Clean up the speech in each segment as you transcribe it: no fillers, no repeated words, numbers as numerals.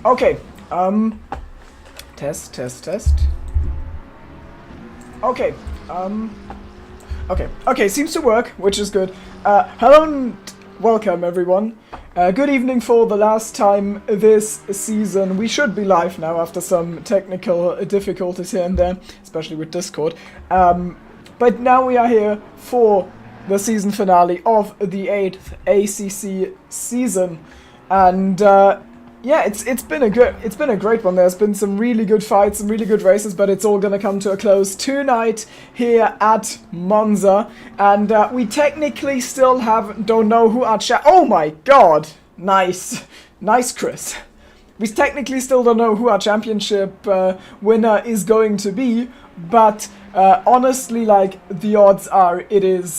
Okay, test. Okay, okay, seems to work, which is good. Hello and welcome, everyone. Good evening for the last time this season. We should be live now after some technical difficulties here and there, especially with Discord. But now we are here for the season finale of the 8th ACC season, and yeah, it's been a great one. There's been some really good fights, some really good races, but it's all gonna come to a close tonight here at Monza, and we technically still don't know who our oh my god, nice, Chris. We technically still don't know who our championship winner is going to be, but honestly, like, the odds are it is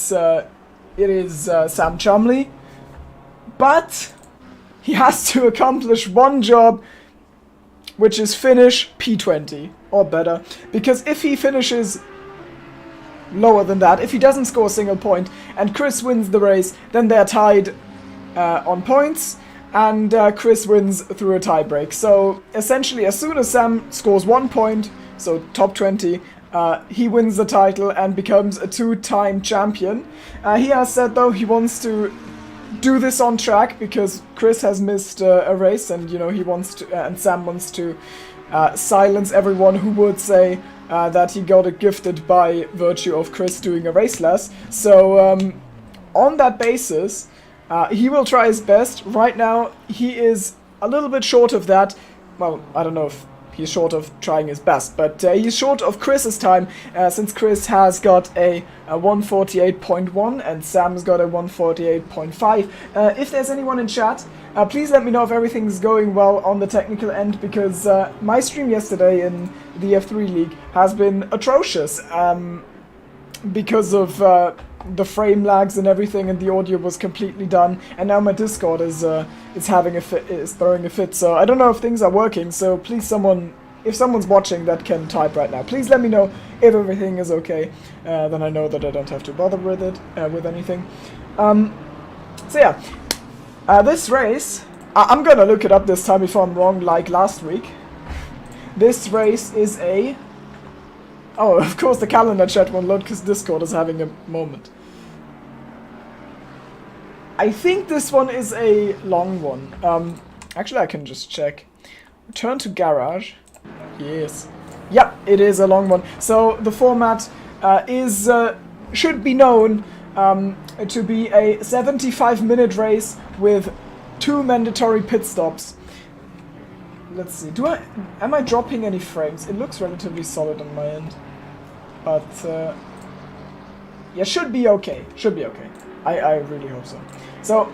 Sam Chumley, but he has to accomplish one job, which is finish P20 or better, because if he finishes lower than that, if he doesn't score a single point and Chris wins the race, then they're tied on points, and Chris wins through a tiebreak. So essentially, as soon as Sam scores 1 point, so top 20, he wins the title and becomes a 2-time champion. He has said, though, he wants to do this on track because Chris has missed a race, and you know he wants to, and Sam wants to silence everyone who would say that he got it gifted by virtue of Chris doing a race less. So on that basis, he will try his best. Right now, he is a little bit short of that. Well, I don't know if he's short of trying his best, but he's short of Chris's time, since Chris has got a 148.1 and Sam's got a 148.5. If there's anyone in chat, please let me know if everything's going well on the technical end, because my stream yesterday in the F3 League has been atrocious because of the frame lags and everything, and the audio was completely done, and now my Discord is having a fit, is throwing a fit. So I don't know if things are working. So please, if someone's watching that can type right now, please let me know if everything is okay. Then I know that I don't have to bother with it with anything. So yeah, this race, I'm gonna look it up this time if I'm wrong, like last week. This race is a... Oh, of course the calendar chat won't load because Discord is having a moment. I think this one is a long one. Actually, I can just check. Return to garage. Yes. Yep, it is a long one. So the format should be known to be a 75-minute race with 2 mandatory pit stops. Let's see. Am I dropping any frames? It looks relatively solid on my end, but yeah, should be okay. Should be okay. I really hope so. So,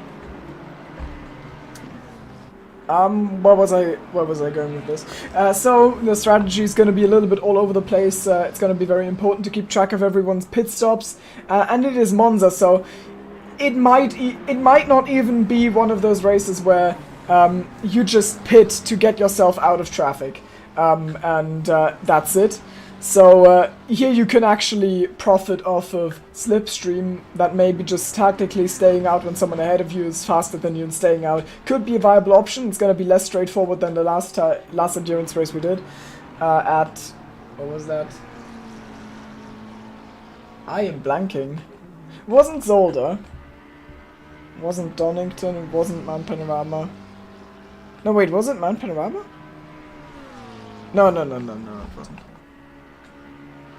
where was I going with this? So the strategy is going to be a little bit all over the place. It's going to be very important to keep track of everyone's pit stops, and it is Monza, so it might not even be one of those races where you just pit to get yourself out of traffic, and that's it. So here you can actually profit off of slipstream, that maybe just tactically staying out when someone ahead of you is faster than you and staying out could be a viable option. It's going to be less straightforward than the last endurance race we did at... what was that? I am blanking. It wasn't Zolder. It wasn't Donington. It wasn't Mount Panorama. No, wait, was it Mount Panorama? No, it wasn't.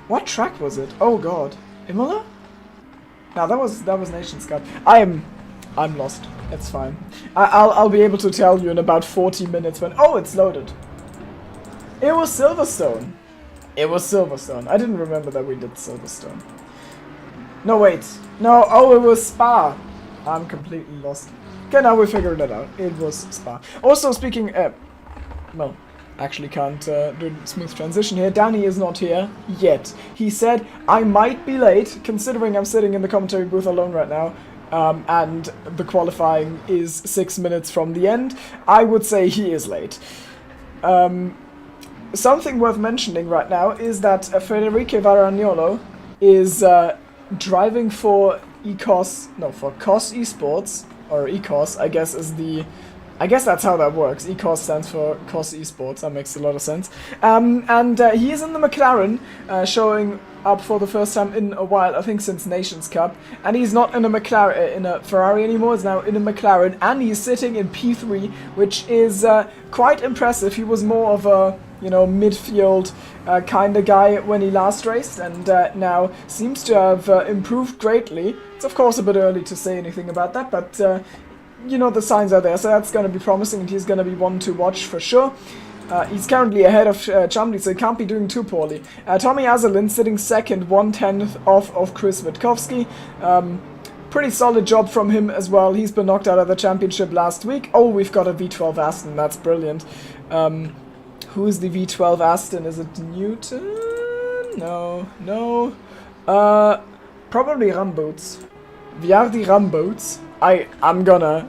What track was it? Oh god. Imola? No, that was Nations Cup. I'm lost. It's fine. I'll be able to tell you in about 40 minutes when... Oh, it's loaded. It was Silverstone. It was Silverstone. I didn't remember that we did Silverstone. No, wait. No, oh, it was Spa. I'm completely lost. Okay, now we figured it out. It was Spa. Also, speaking... well, actually can't do a smooth transition here. Danny is not here yet. He said, I might be late, considering I'm sitting in the commentary booth alone right now, and the qualifying is 6 minutes from the end. I would say he is late. Something worth mentioning right now is that Federico Varagnolo is driving for COS Esports, or ECOS, I guess is the I guess that's how that works. ECOS stands for Corsa Esports. That makes a lot of sense. He is in the McLaren, showing up for the first time in a while, I think since Nations Cup. And he's not in a Ferrari anymore. He's now in a McLaren, and he's sitting in P3, which is quite impressive. He was more of a midfield kind of guy when he last raced, and now seems to have improved greatly. It's of course a bit early to say anything about that, but the signs are there, so that's going to be promising, and he's going to be one to watch for sure. He's currently ahead of Chumley, so he can't be doing too poorly. Tommy Azerlin sitting second, 1/10 off of Chris Witkowski. Pretty solid job from him as well. He's been knocked out of the championship last week. Oh, we've got a V12 Aston, that's brilliant. Who's the V12 Aston? Is it Newton? No. Probably Ramboots. Viardi Ramboots. I'm gonna...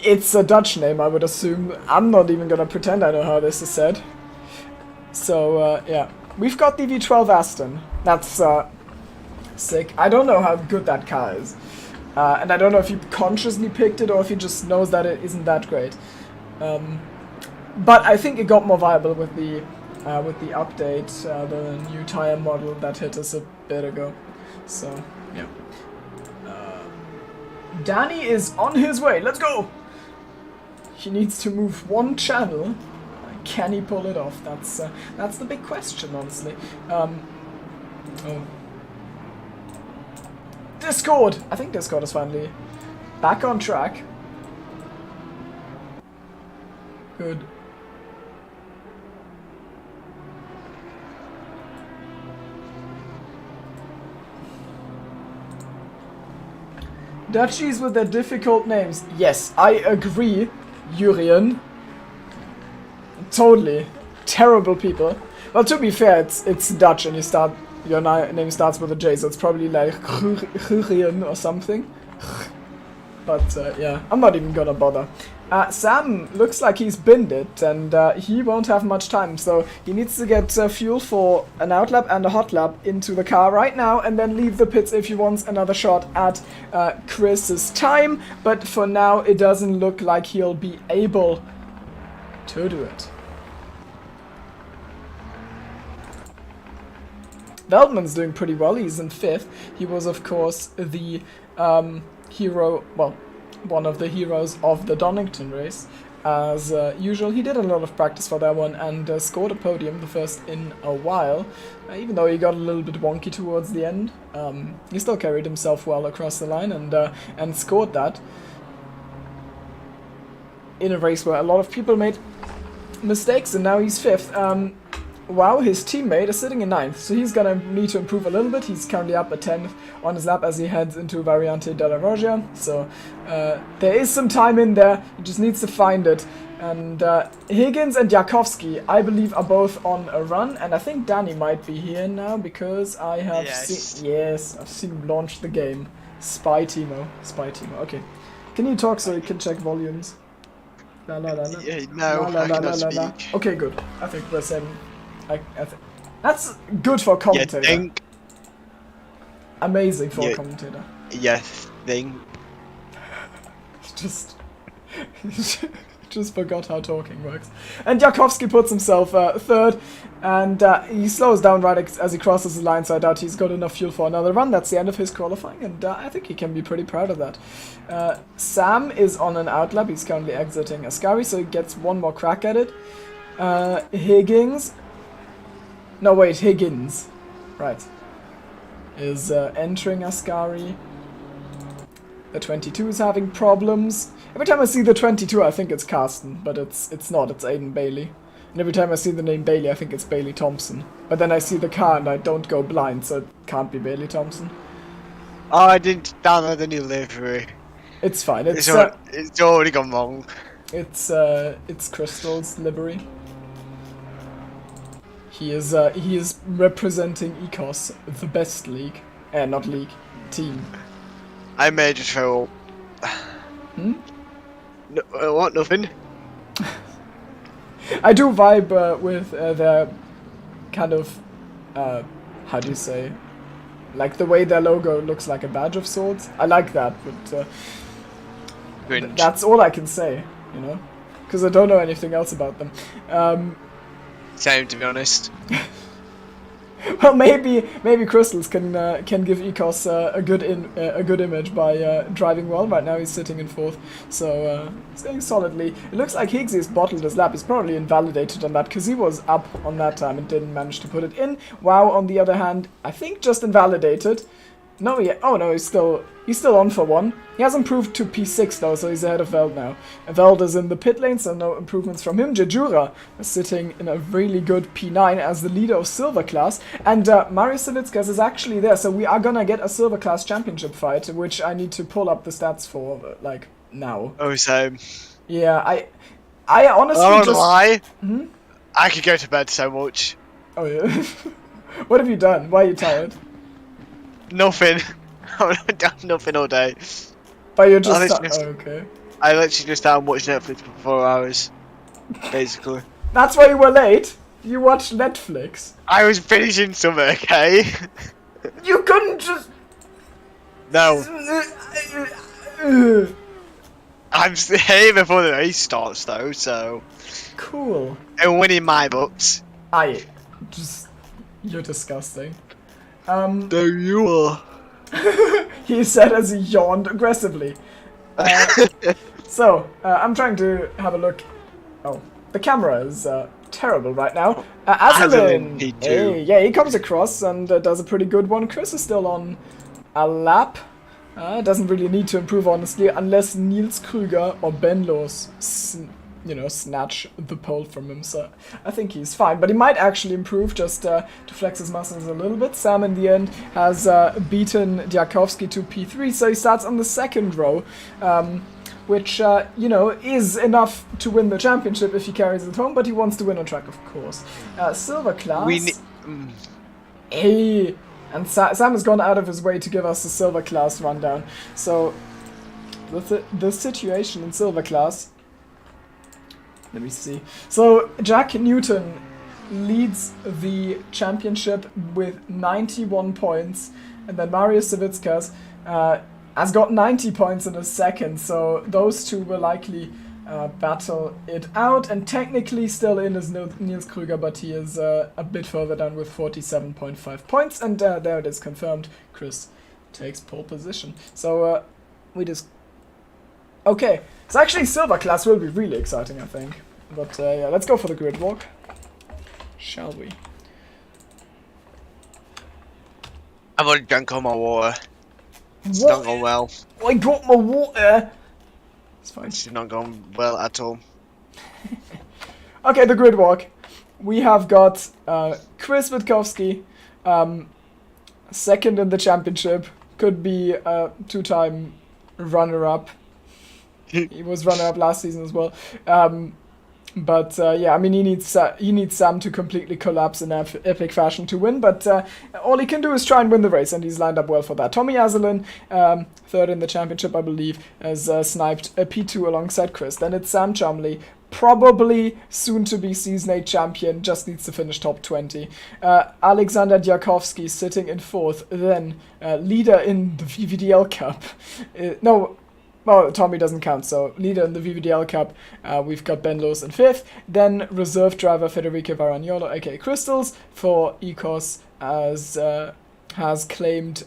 It's a Dutch name, I would assume. I'm not even gonna pretend I know how this is said. So, yeah. We've got the V12 Aston. That's, sick. I don't know how good that car is. And I don't know if he consciously picked it or if he just knows that it isn't that great. But I think it got more viable with the update, the new tire model that hit us a bit ago. So, yeah. Danny is on his way. Let's go! He needs to move one channel. Can he pull it off? That's the big question, honestly. Oh. Discord! I think Discord is finally back on track. Good. Dutchies with their difficult names. Yes, I agree, Jurien. Totally. Terrible people. Well, to be fair, it's Dutch and your name starts with a J, so it's probably like Jurien or something. But, yeah, I'm not even gonna bother. Sam looks like he's binned it, and he won't have much time, so he needs to get fuel for an outlap and a hot lap into the car right now, and then leave the pits if he wants another shot at Chris's time, but for now it doesn't look like he'll be able to do it. Veldman's doing pretty well, he's in 5th. He was of course the hero, well, one of the heroes of the Donington race. As usual, he did a lot of practice for that one and scored a podium, the first in a while. Even though he got a little bit wonky towards the end, he still carried himself well across the line and scored that in a race where a lot of people made mistakes, and now he's 5th. Wow, his teammate is sitting in 9th, so he's gonna need to improve a little bit. He's currently up at 10th on his lap as he heads into Variante della Roggia, so there is some time in there, he just needs to find it. And Higgins and Jakowski, I believe, are both on a run, and I think Danny might be here now because I have seen... Yes, I've seen him launch the game. Spy Timo, okay. Can you talk so you can check volumes? La la la la. Yeah, no, I cannot speak. Okay, good. I think we're saying... That's good for a commentator. Think. Amazing for a commentator. Yes, think. Just forgot how talking works. And Jakowski puts himself 3rd, and he slows down right as he crosses the line, so I doubt he's got enough fuel for another run. That's the end of his qualifying, and I think he can be pretty proud of that. Sam is on an outlap. He's currently exiting Ascari, so he gets one more crack at it. Higgins... No, wait, Higgins. Right. Is entering Ascari. The 22 is having problems. Every time I see the 22, I think it's Carsten, but it's not. It's Aiden Bailey. And every time I see the name Bailey, I think it's Bailey Thompson. But then I see the car and I don't go blind, so it can't be Bailey Thompson. Oh, I didn't download the new livery. It's fine. It's already gone wrong. It's Crystal's livery. He is representing ECOS, the best league. Not league, team. I may just throw up. Hmm? No, what? Nothing? I do vibe with their kind of, how do you say, like the way their logo looks like a badge of sorts. I like that, but Cringe. That's all I can say, you know, because I don't know anything else about them. Same, to be honest. Well, maybe Crystals can give Ecos a good image by driving well. Right now he's sitting in 4th, so he's going solidly. It looks like Higgsy's bottled his lap. He's probably invalidated on that because he was up on that time and didn't manage to put it in. Wow, on the other hand, I think just invalidated. No, yeah. Oh no, he's still on for one. He has improved to P6 though, so he's ahead of Veld now. Veld is in the pit lane, so no improvements from him. Jejura is sitting in a really good P9 as the leader of Silver Class, and Marius Savitskas is actually there, so we are gonna get a Silver Class championship fight, which I need to pull up the stats for, like, now. Oh, same. Yeah, I honestly I don't just... lie. Hmm? I could go to bed so much. Oh yeah. What have you done? Why are you tired? Nothing. I've done nothing all day. But you're just... okay. I literally just sat and watched Netflix for 4 hours. Basically. That's why you were late? You watched Netflix? I was finishing something, okay? You couldn't just... No. I'm here before the race starts though, so... Cool. I'm winning my books. You're disgusting. There you are. He said as he yawned aggressively. I'm trying to have a look. Oh, the camera is terrible right now. Asselin, hey, yeah, he comes across and does a pretty good one. Chris is still on a lap. Doesn't really need to improve, honestly, unless Niels Krüger or Benlos, snatch the pole from him. So I think he's fine, but he might actually improve just to flex his muscles a little bit. Sam, in the end, has beaten Diakowski to P3, so he starts on the 2nd row, which, is enough to win the championship if he carries it home, but he wants to win on track, of course. Silver Class. Hey! And Sam has gone out of his way to give us the Silver Class rundown. So, the situation in Silver Class... Let me see. So, Jack Newton leads the championship with 91 points, and then Marius Savitskas has got 90 points in a second, so those two will likely battle it out, and technically still in is Niels Krüger, but he is a bit further down with 47.5 points, and there it is confirmed. Chris takes pole position. So, okay, so actually Silver Class will be really exciting, I think. But yeah, let's go for the grid walk. Shall we? I've already drank all my water. It's not going well. I got my water! It's fine. It's not going well at all. Okay, the grid walk. We have got Chris Witkowski, 2nd in the championship. Could be a 2-time runner-up. He was runner-up last season as well. But yeah, I mean, he needs Sam to completely collapse in epic fashion to win, but all he can do is try and win the race, and he's lined up well for that. Tommy Asselin, 3rd in the championship, I believe, has sniped a P2 alongside Chris. Then it's Sam Chumley, probably soon to be Season 8 champion, just needs to finish top 20. Alexander Diakowski sitting in 4th, then leader in the VVDL Cup. Well, Tommy doesn't count, so leader in the VVDL Cup, we've got Ben Loos in 5th, then reserve driver Federico Varagnolo, aka Crystals, for Ecos, has claimed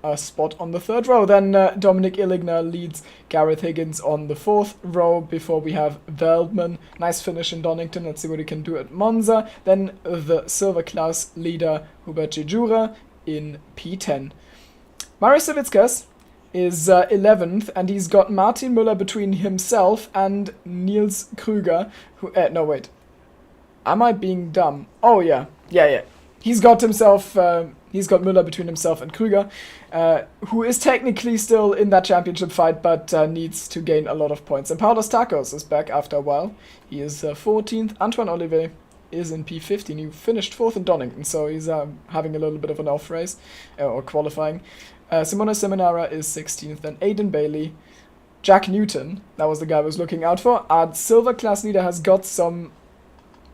a spot on the 3rd row. Then Dominic Illigner leads Gareth Higgins on the 4th row before we have Veldman. Nice finish in Donington, let's see what he can do at Monza. Then the Silver Class leader Hubert Jejura in P10. Marius Savitskas is 11th, and he's got Martin Müller between himself and Niels Krüger, who... no, wait. Am I being dumb? Oh, yeah. Yeah. He's got Müller between himself and Krüger, who is technically still in that championship fight, but needs to gain a lot of points. And Paulos Takos is back after a while. He is 14th. Antoine Olivet is in P15. He finished 4th in Donington, so he's having a little bit of an off race, or qualifying. Simona Seminara is 16th, then Aidan Bailey. Jack Newton, that was the guy I was looking out for. Our Silver Class leader has got some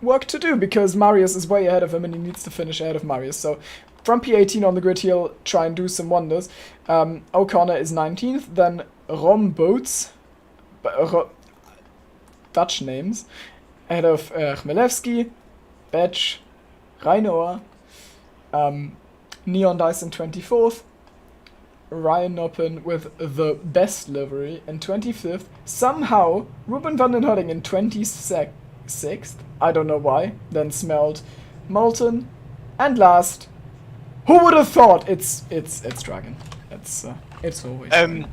work to do, because Marius is way ahead of him, and he needs to finish ahead of Marius. So from P18 on the grid, he'll try and do some wonders. O'Connor is 19th, then Rom Boats Dutch names. Ahead of Chmielewski, Betch, Reinoer, Neon Dice in 24th, Ryan Noppen with the best livery in 25th. Somehow, Ruben van den Hudding in 26th. I don't know why. Then Smelt, Moulton, and last, who would have thought? It's Dragon. It's always. Dragon.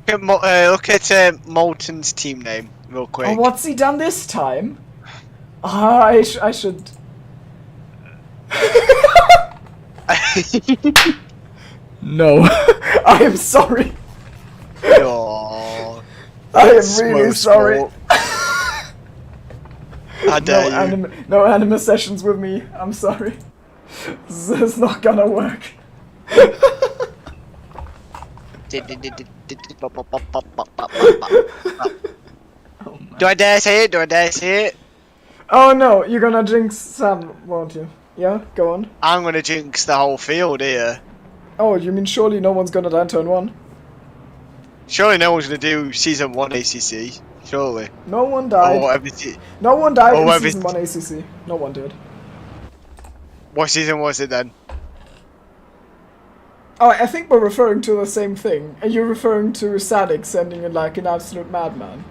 Look at Moulton's team name real quick. Oh, what's he done this time? I should. No, I am sorry. Oh, I am really sorry. How dare you? No anime sessions with me. I'm sorry. This is not gonna work. Do I dare say it? Do I dare say it? Oh no, you're gonna jinx Sam, won't you? Yeah, go on. I'm gonna jinx the whole field here. Oh, you mean surely no one's gonna die turn 1? Surely no one's gonna do season 1 ACC. Surely. No one died. Or everything. No one died in every- season 1 ACC. No one did. What season was it then? Oh, I think we're referring to the same thing. Are you referring to Sadik sending in like an absolute madman?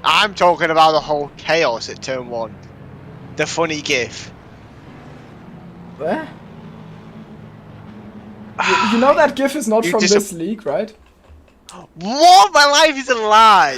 I'm talking about the whole chaos at turn 1. The funny gif. Where? You know that GIF is not You from dis- this league, right? What? My life is a lie!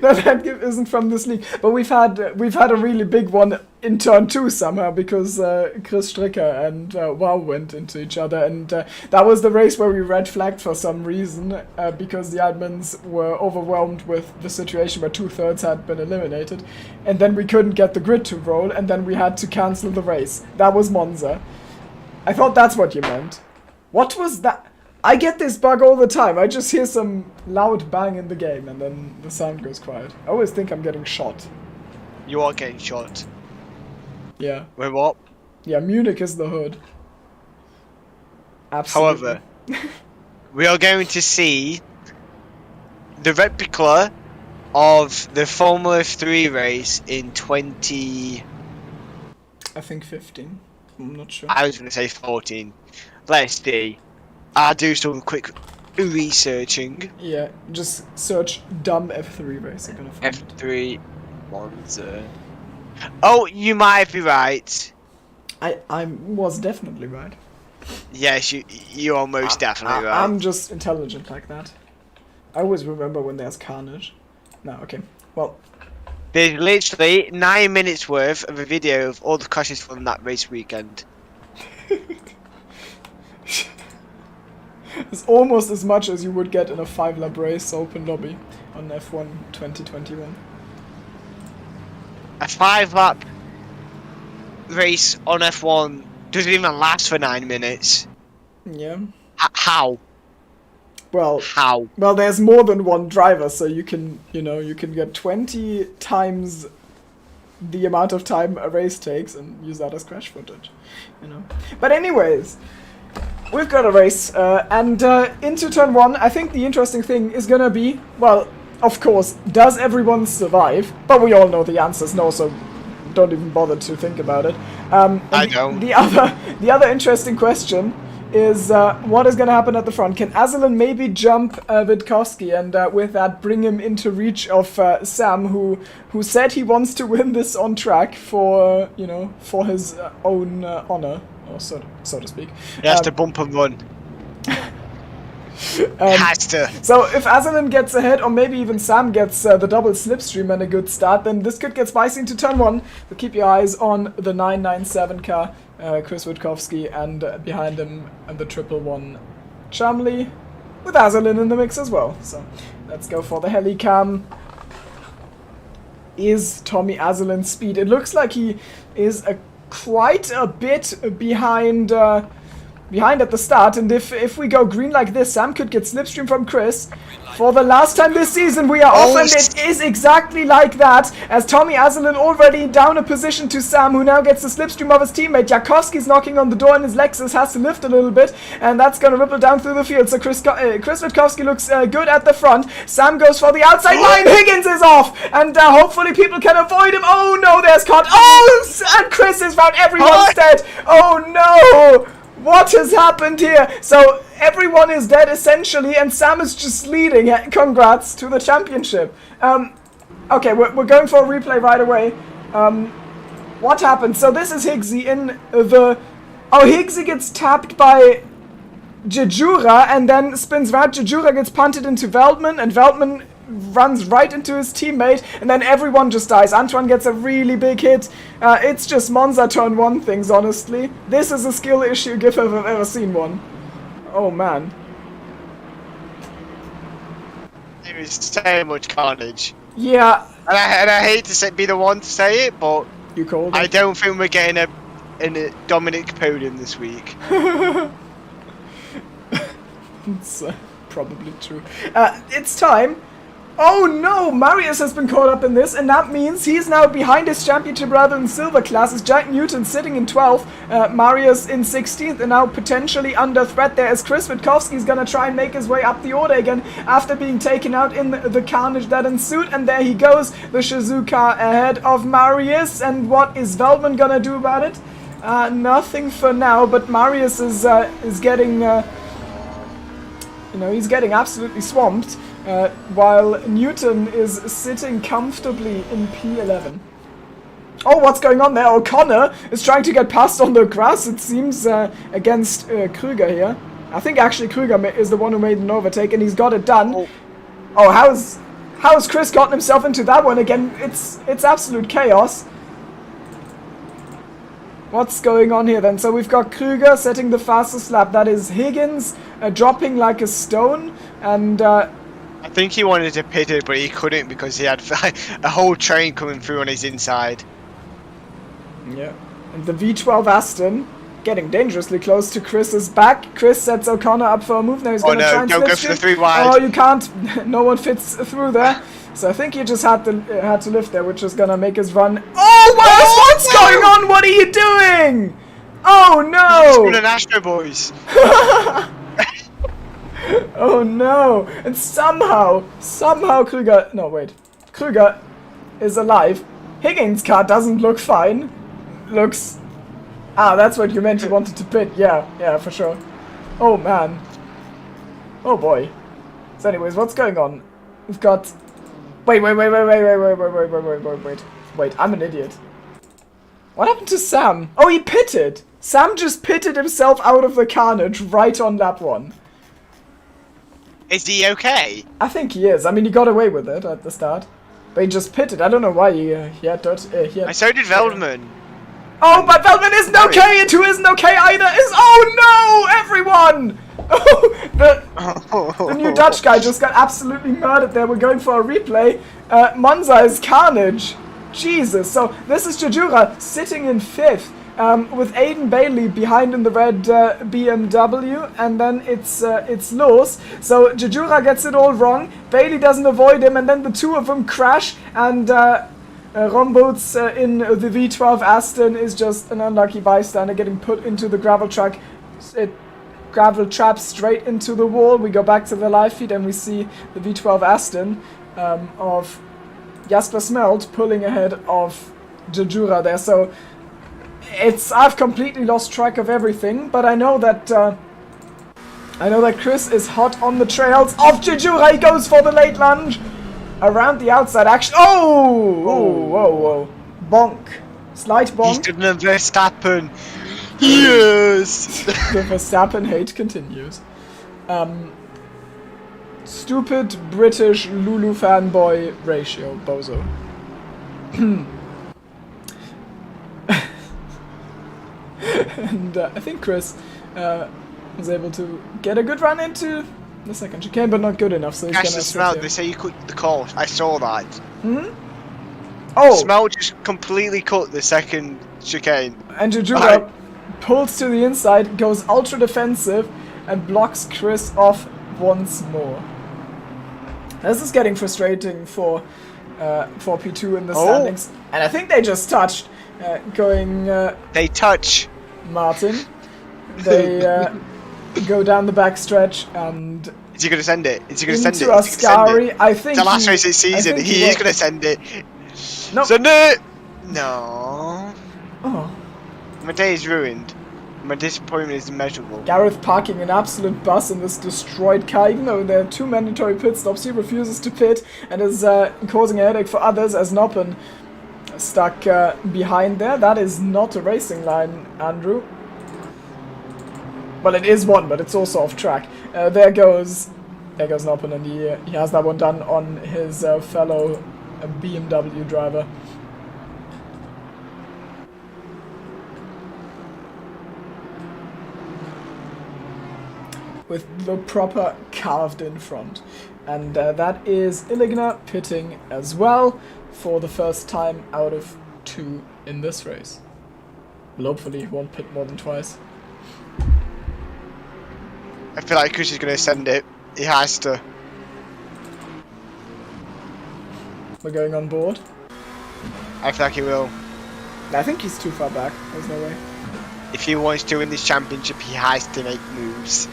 No, that GIF isn't from this league. But we've had a really big one in turn 2 somehow because Chris Stricker and WoW went into each other, and that was the race where we red flagged for some reason because the admins were overwhelmed with the situation where 2/3 had been eliminated, and then we couldn't get the grid to roll, and then we had to cancel the race. That was Monza. I thought that's what you meant. What was that? I get this bug all the time. I just hear some loud bang in the game and then the sound goes quiet. I always think I'm getting shot. You are getting shot. Yeah. Wait, what? Yeah, Munich is the hood. Absolutely. However, we are going to see the replica of the Formula 3 race in 20... I think 15. I'm not sure. I was going to say 14. Let's see. I'll do some quick researching. Yeah, just search dumb F3 race. You're gonna find it. F3 Monza. Oh, you might be right. I was definitely right. Yes, you are most definitely right. I'm just intelligent like that. I always remember when there's carnage. No, okay. Well, There's literally 9 minutes worth of a video of all the crashes from that race weekend. it's almost as much as you would get in a 5-lap race open lobby on F1 2021. A 5-lap race on F1 doesn't even last for 9 minutes. Yeah. How? Well, How? Well, there's more than one driver, so you can get 20 times the amount of time a race takes and use that as crash footage, But anyways, we've got a race, and into turn 1, I think the interesting thing is gonna be, well, of course, does everyone survive? But we all know the answer's no, so don't even bother to think about it. I don't. The other interesting question is what is going to happen at the front. Can Azalin maybe jump Witkowski and with that bring him into reach of Sam, who said he wants to win this on track for for his own honor, or so to speak. He has to bump and run. Has to. So if Azalin gets ahead, or maybe even Sam gets the double slipstream and a good start, then this could get spicy into turn 1. So keep your eyes on the 997 car, Chris Witkowski, and behind him the 111 Chamley, with Azalin in the mix as well. So let's go for the helicam. Is Tommy Azalin's speed? It looks like he is quite a bit behind behind at the start, and if we go green like this, Sam could get slipstream from Chris. For the last time this season, we are off, and it is exactly like that, as Tommy Azulin already down a position to Sam, who now gets the slipstream of his teammate. Jakovski's knocking on the door, and his Lexus has to lift a little bit, and that's going to ripple down through the field. So Chris Witkowski looks good at the front. Sam goes for the outside line. Higgins is off, and hopefully people can avoid him. Oh no, there's caught. Oh, and Chris has found everyone's dead. Oh no! What has happened here? So everyone is dead essentially, and Sam is just leading. Congrats to the championship. Okay, we're going for a replay right away. What happened? So this is Higgsy in the... Oh, Higgsy gets tapped by Jejura and then spins round. Jejura gets punted into Veldman, and Veldman runs right into his teammate, and then everyone just dies. Antoine gets a really big hit. It's just Monza turn 1 things, honestly. This is a skill issue if I've ever seen one. Oh man. It was so much carnage. Yeah. And I hate to be the one to say it, but you called it. I don't think we're getting a Dominic podium this week. It's probably true. It's time. Oh no, Marius has been caught up in this, and that means he's now behind his championship brother in silver classes. Jack Newton sitting in 12th, Marius in 16th, and now potentially under threat there as Chris Witkowski's gonna try and make his way up the order again after being taken out in the carnage that ensued, and there he goes, the Shizuka ahead of Marius, and what is Veldman gonna do about it? Nothing for now, but Marius is getting, he's getting absolutely swamped. While Newton is sitting comfortably in P11. Oh, what's going on there? O'Connor is trying to get past on the grass, it seems, against Krüger here. I think actually Krüger is the one who made an overtake, and he's got it done. Oh, how's Chris gotten himself into that one again? It's absolute chaos. What's going on here then? So we've got Krüger setting the fastest lap. That is Higgins dropping like a stone, and... I think he wanted to pit it, but he couldn't because he had a whole train coming through on his inside. Yeah. And the V12 Aston getting dangerously close to Chris's back. Chris sets O'Connor up for a move. Now he's going to try and don't go for the 3 wide. Oh, you can't. No one fits through there. So I think he just had to lift there, which is going to make his run. Oh, what's going on? What are you doing? Oh, no. It's an Astro boys. Oh no! And somehow Krüger... No, wait. Krüger is alive. Higgins' car doesn't look fine. Looks... Ah, that's what you meant you wanted to pit. Yeah, for sure. Oh man. Oh boy. So anyways, what's going on? We've got... Wait, I'm an idiot. What happened to Sam? Oh, he pitted! Sam just pitted himself out of the carnage right on lap 1. Is he okay? I think he is. I mean, he got away with it at the start. But he just pitted. I don't know why he had dirt. And so did Veldman. Oh, but Veldman isn't okay! And who isn't okay either is... Oh no! Everyone! Oh, the new Dutch guy just got absolutely murdered there. We're going for a replay. Monza is carnage. Jesus. So this is Jejura sitting in 5th. With Aiden Bailey behind in the red BMW, and then it's Loos. So Jejura gets it all wrong, Bailey doesn't avoid him, and then the two of them crash, and Romboots in the V12 Aston is just an unlucky bystander getting put into the gravel trap straight into the wall. We go back to the live feed and we see the V12 Aston of Jasper Smelt pulling ahead of Jejura there. So I've completely lost track of everything, but I know that Chris is hot on the trails of Jejura. He goes for the late lunge around the outside action. Whoa! Bonk, slight bonk. He's gonna Verstappen. Yes. The Verstappen hate continues. Stupid British Lulu fanboy ratio, bozo. And I think Chris was able to get a good run into the second chicane, but not good enough, so he's Gosh, gonna Smell, they say you cut the course. I saw that. Oh! Smell just completely cut the second chicane. And Jejura pulls to the inside, goes ultra defensive, and blocks Chris off once more. This is getting frustrating for P2 in the standings, and I think they just touched. They touch. Martin. They go down the back stretch and. Is he going to send it? Is he going to send it? Into Ascari. I think it's the last race of the season. He is going to send it. No. Send it! No. Oh. My day is ruined. My disappointment is immeasurable. Gareth parking an absolute bus in this destroyed car. Even though there are 2 mandatory pit stops, he refuses to pit and is causing a headache for others as Noppen stuck behind there. That is not a racing line, Andrew. Well, it is one, but it's also off track. There goes Noppen, and he has that one done on his fellow BMW driver. With the proper carved in front. And that is Illigner pitting as well for the first time out of 2 in this race. Well, hopefully he won't pit more than twice. I feel like Chris is going to send it. He has to. We're going on board. I feel like he will. I think he's too far back. There's no way. If he wants to win this championship, he has to make moves.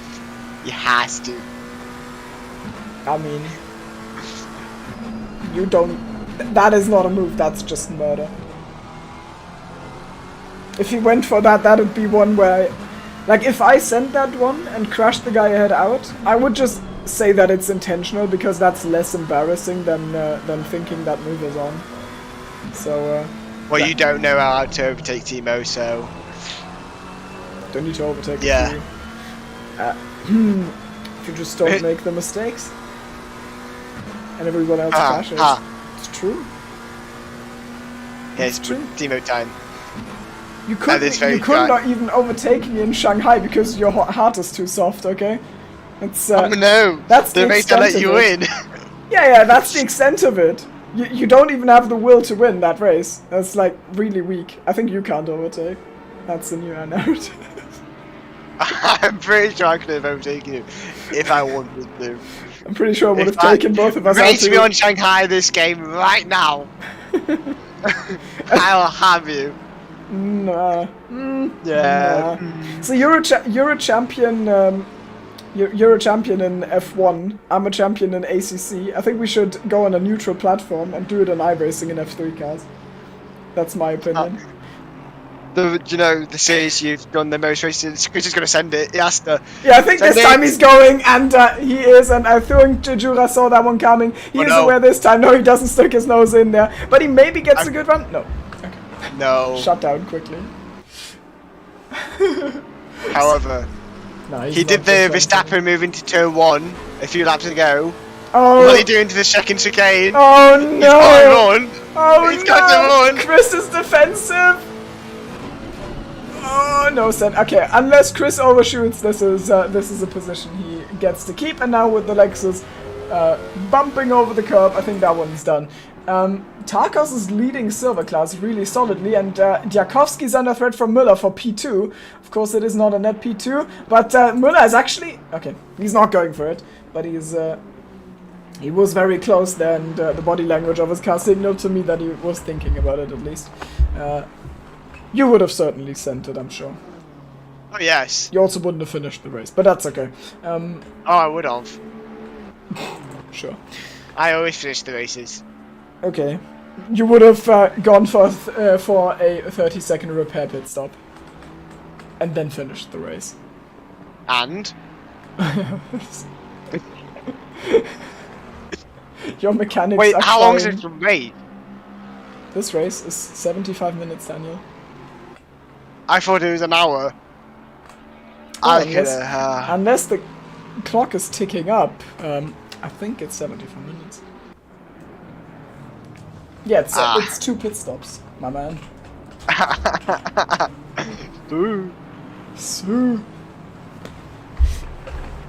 He has to. I mean, you don't. That is not a move. That's just murder. If he went for that, that would be one where, like, if I sent that one and crashed the guy ahead out, I would just say that it's intentional because that's less embarrassing than thinking that move is on. So. Well, you don't know how to overtake Timo, so. Don't need to overtake. Yeah. If you just don't make the mistakes, and everyone else crashes. It's true. Yeah, it's true. Timo time. You could not even overtake me in Shanghai because your heart is too soft. Okay. It's. Oh no. That's the race to let you win. Yeah, that's the extent of it. You don't even have the will to win that race. That's like really weak. I think you can't overtake. That's the new narrative. I'm pretty sure I could have overtaken you if I wanted to. I'm pretty sure I would have taken both of us out. Race me on Shanghai this game right now. I'll have you. Nah. Yeah. Nah. So you're a champion. You're a champion in F1. I'm a champion in ACC. I think we should go on a neutral platform and do it on iRacing in F3 cars. That's my opinion. The series you've done the most races, Chris is going to send it. He has to. Yeah, I think this time he's going, and he is, and I think Jura saw that one coming. He is aware this time. No, he doesn't stick his nose in there, but he maybe gets a good run. No. Okay. No. Shut down quickly. However, no, he did the Verstappen move into turn 1 a few laps ago. Oh. What are you doing to the second chicane? Oh no! He's got to run. Oh He's got to run. Chris is defensive. Oh no, Sen. Okay, unless Chris overshoots, this is a position he gets to keep. And now with the Lexus bumping over the curb, I think that one's done. Tarkos is leading Silver Class really solidly, and Diakovsky's under threat from Müller for P2. Of course, it is not a net P2, but Müller is actually okay. He's not going for it, but he was very close there, and the body language of his car signaled to me that he was thinking about it at least. You would have certainly sent it, I'm sure. Oh, yes. You also wouldn't have finished the race, but that's okay. Oh, I would have. Sure. I always finish the races. Okay. You would have gone for a 30-second repair pit stop. And then finished the race. And? Your mechanics Wait, are how long is fine. it from race? This race is 75 minutes, Daniel. I thought it was an hour. Well, unless the clock is ticking up, I think it's 75 minutes. Yeah, it's 2 pit stops, my man. Boo. So.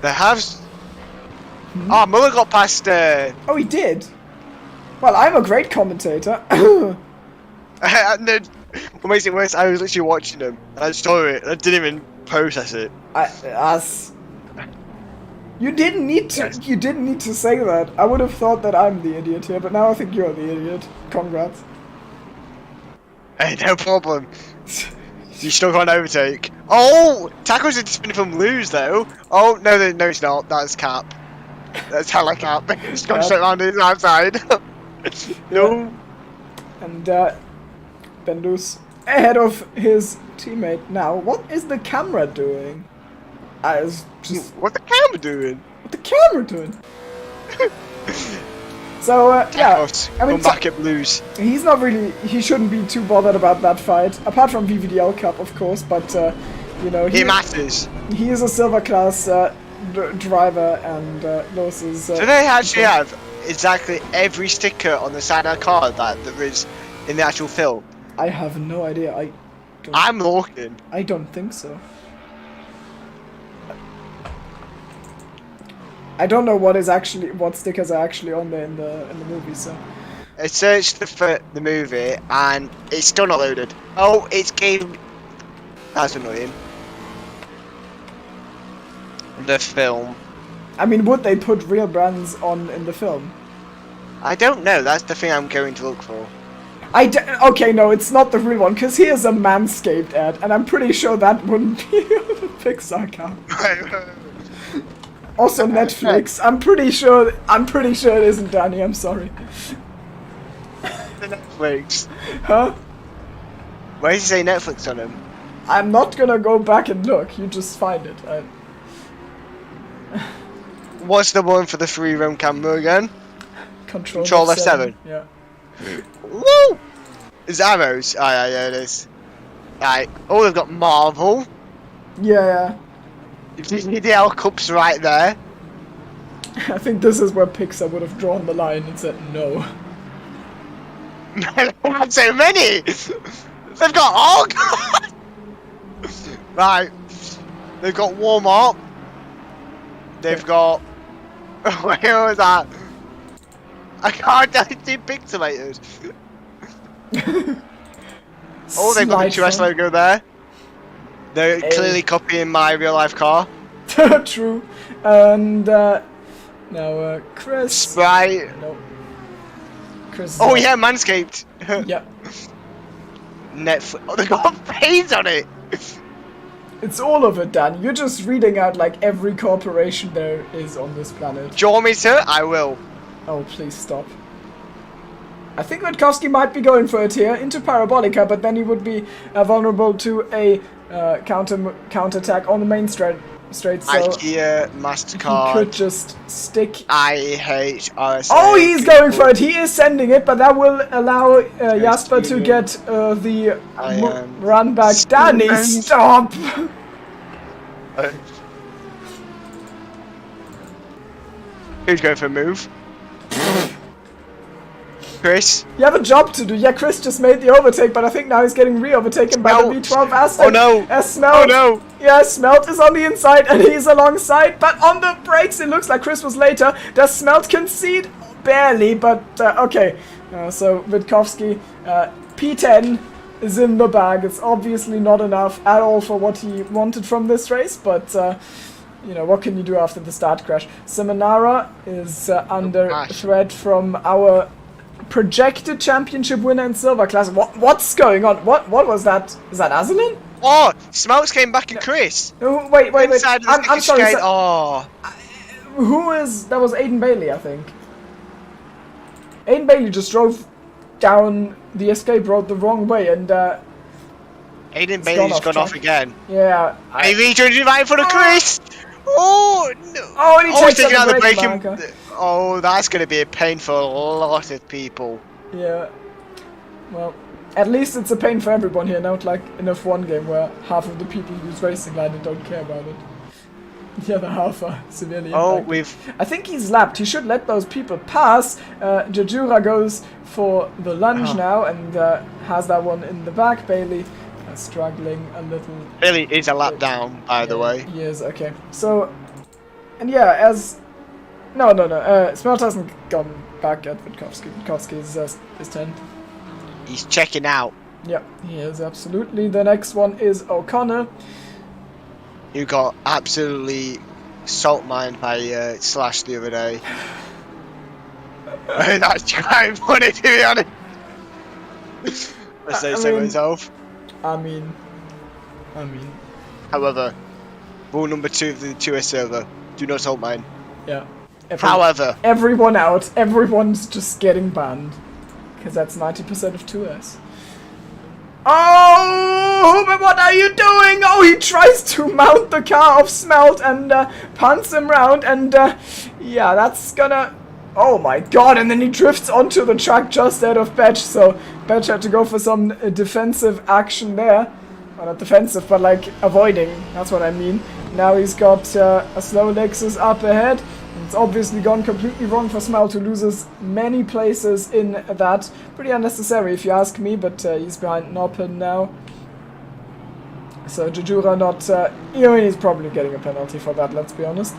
They have. Oh, Muller got past. Oh, he did. Well, I'm a great commentator. No, What makes it worse, I was literally watching them. I saw it. I didn't even process it. You didn't need to. Yes. You didn't need to say that. I would have thought that I'm the idiot here, but now I think you're the idiot. Congrats. Hey, no problem. You still got an overtake. Oh, tackles are spinning from lose though. Oh no, it's not. That's Cap. That's hella Cap. It's gone straight around his outside. No. And Bendu's ahead of his teammate now. What is the camera doing? It's just What the camera doing? what the camera doing? So yeah, I mean, come back at blues. he's not really. He shouldn't be too bothered about that fight, apart from VVDL Cup, of course. But you know, It matters. he is a silver class driver, and Los is. Do they actually have exactly every sticker on the side of the car that there is in the actual film? I have no idea. I'm looking. I don't think so. I don't know what stickers are actually on there in the movie. So I searched for the movie and it's still not loaded. Oh, it's game. That's annoying. The film. I mean, would they put real brands on in the film? I don't know. That's the thing I'm going to look for. Okay, no, it's not the real one, because here's a Manscaped ad, and I'm pretty sure that wouldn't be the Pixar car. Also Netflix. I'm pretty sure it isn't, Danny. I'm sorry. The Netflix. Huh? Why does he say Netflix on him? I'm not gonna go back and look. You just find it. What's the one for the 3-room camera again? Control F7. Yeah. Woo! It's arrows. Oh yeah, it is. Right. Oh, they've got Marvel. Yeah. The L Cup's right there. I think this is where Pixar would have drawn the line and said no. Not so many. They've got all. Right. They've got Walmart. They've got. Where was that? I can't see pixelated. Oh, they've got the QS logo there. They're clearly copying my real life car. True. And now Chris. Sprite. Nope. Chris. Oh yeah, Manscaped. Yeah. Netflix. Oh, they got paint on it. It's all of it, Dan. You're just reading out like every corporation there is on this planet. Do you want me to? I will. Oh, please stop. I think Witkowski might be going for it here into Parabolica, but then he would be vulnerable to a counterattack on the main straight. So IKEA, he MasterCard. could just stick. IHRSA. Oh, he's going for it. He is sending it, but that will allow Jasper to get the run back. Danny, stop! Who's going for a move? Chris? You have a job to do. Yeah, Chris just made the overtake, but I think now he's getting re-overtaken by the V12 Aztec. Oh no! Smelt. Oh no! Yeah, Smelt is on the inside and he's alongside, but on the brakes it looks like Chris was later. Does Smelt concede? Barely, but okay. So Witkowski, P10 is in the bag. It's obviously not enough at all for what he wanted from this race, but you know, what can you do after the start crash? Seminara is under threat from our projected championship winner in silver class. What's going on? What was that? Is that Azalin? Oh, Smelts came back in Chris. Oh, wait. I'm sorry. Oh. Who is... That was Aiden Bailey, I think. Aiden Bailey just drove down the escape road the wrong way and... Aiden Bailey's gone off again. Yeah. He rejoined right in front of Chris. Oh, no. Oh, and he takes taking out the braking braking... Oh, that's going to be a pain for a lot of people. Yeah. Well, at least it's a pain for everyone here, not like in a F1 game where half of the people use racing line and don't care about it. The other half are severely impacted. I think he's lapped. He should let those people pass. Jajura goes for the lunge now and has that one in the back. Bailey struggling a little. Bailey is a lap down, by the way. He is, okay. So, and yeah, as... No. Smelt hasn't gone back at Witkowski. Witkowski is 10th. He's checking out. Yep, he is absolutely. The next one is O'Connor. You got absolutely salt mined by Slash the other day. And that's quite funny, to be honest. I say so myself. I mean. However, rule number 2 of the 2S server: do not salt mine. Yeah. However, everyone out. Everyone's just getting banned because that's 90% of 2S. Oh, but what are you doing? Oh, he tries to mount the car of Smelt and punts him round, and yeah, that's gonna. Oh my god! And then he drifts onto the track just ahead of Betch. So Betch had to go for some defensive action there. Well, not defensive, but like avoiding. That's what I mean. Now he's got a slow Lexus up ahead. It's obviously gone completely wrong for Smelt, who loses many places in that. Pretty unnecessary if you ask me, but he's behind Noppen now. So Jujura not... he's probably getting a penalty for that, let's be honest.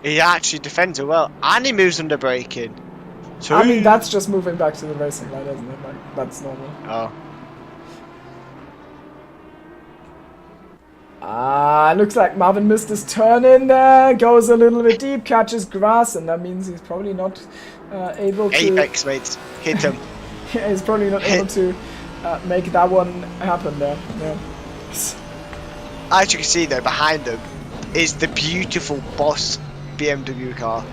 he actually defends it well, and he moves under braking. So I mean, that's just moving back to the racing line, isn't it? Like, that's normal. Oh. Looks like Marvin missed his turn in there, goes a little bit deep, catches grass, and that means he's probably not able to... Apex, mate. Hit him. Yeah, he's probably not able to make that one happen there. Yeah. As you can see though, behind him is the beautiful Boss BMW car.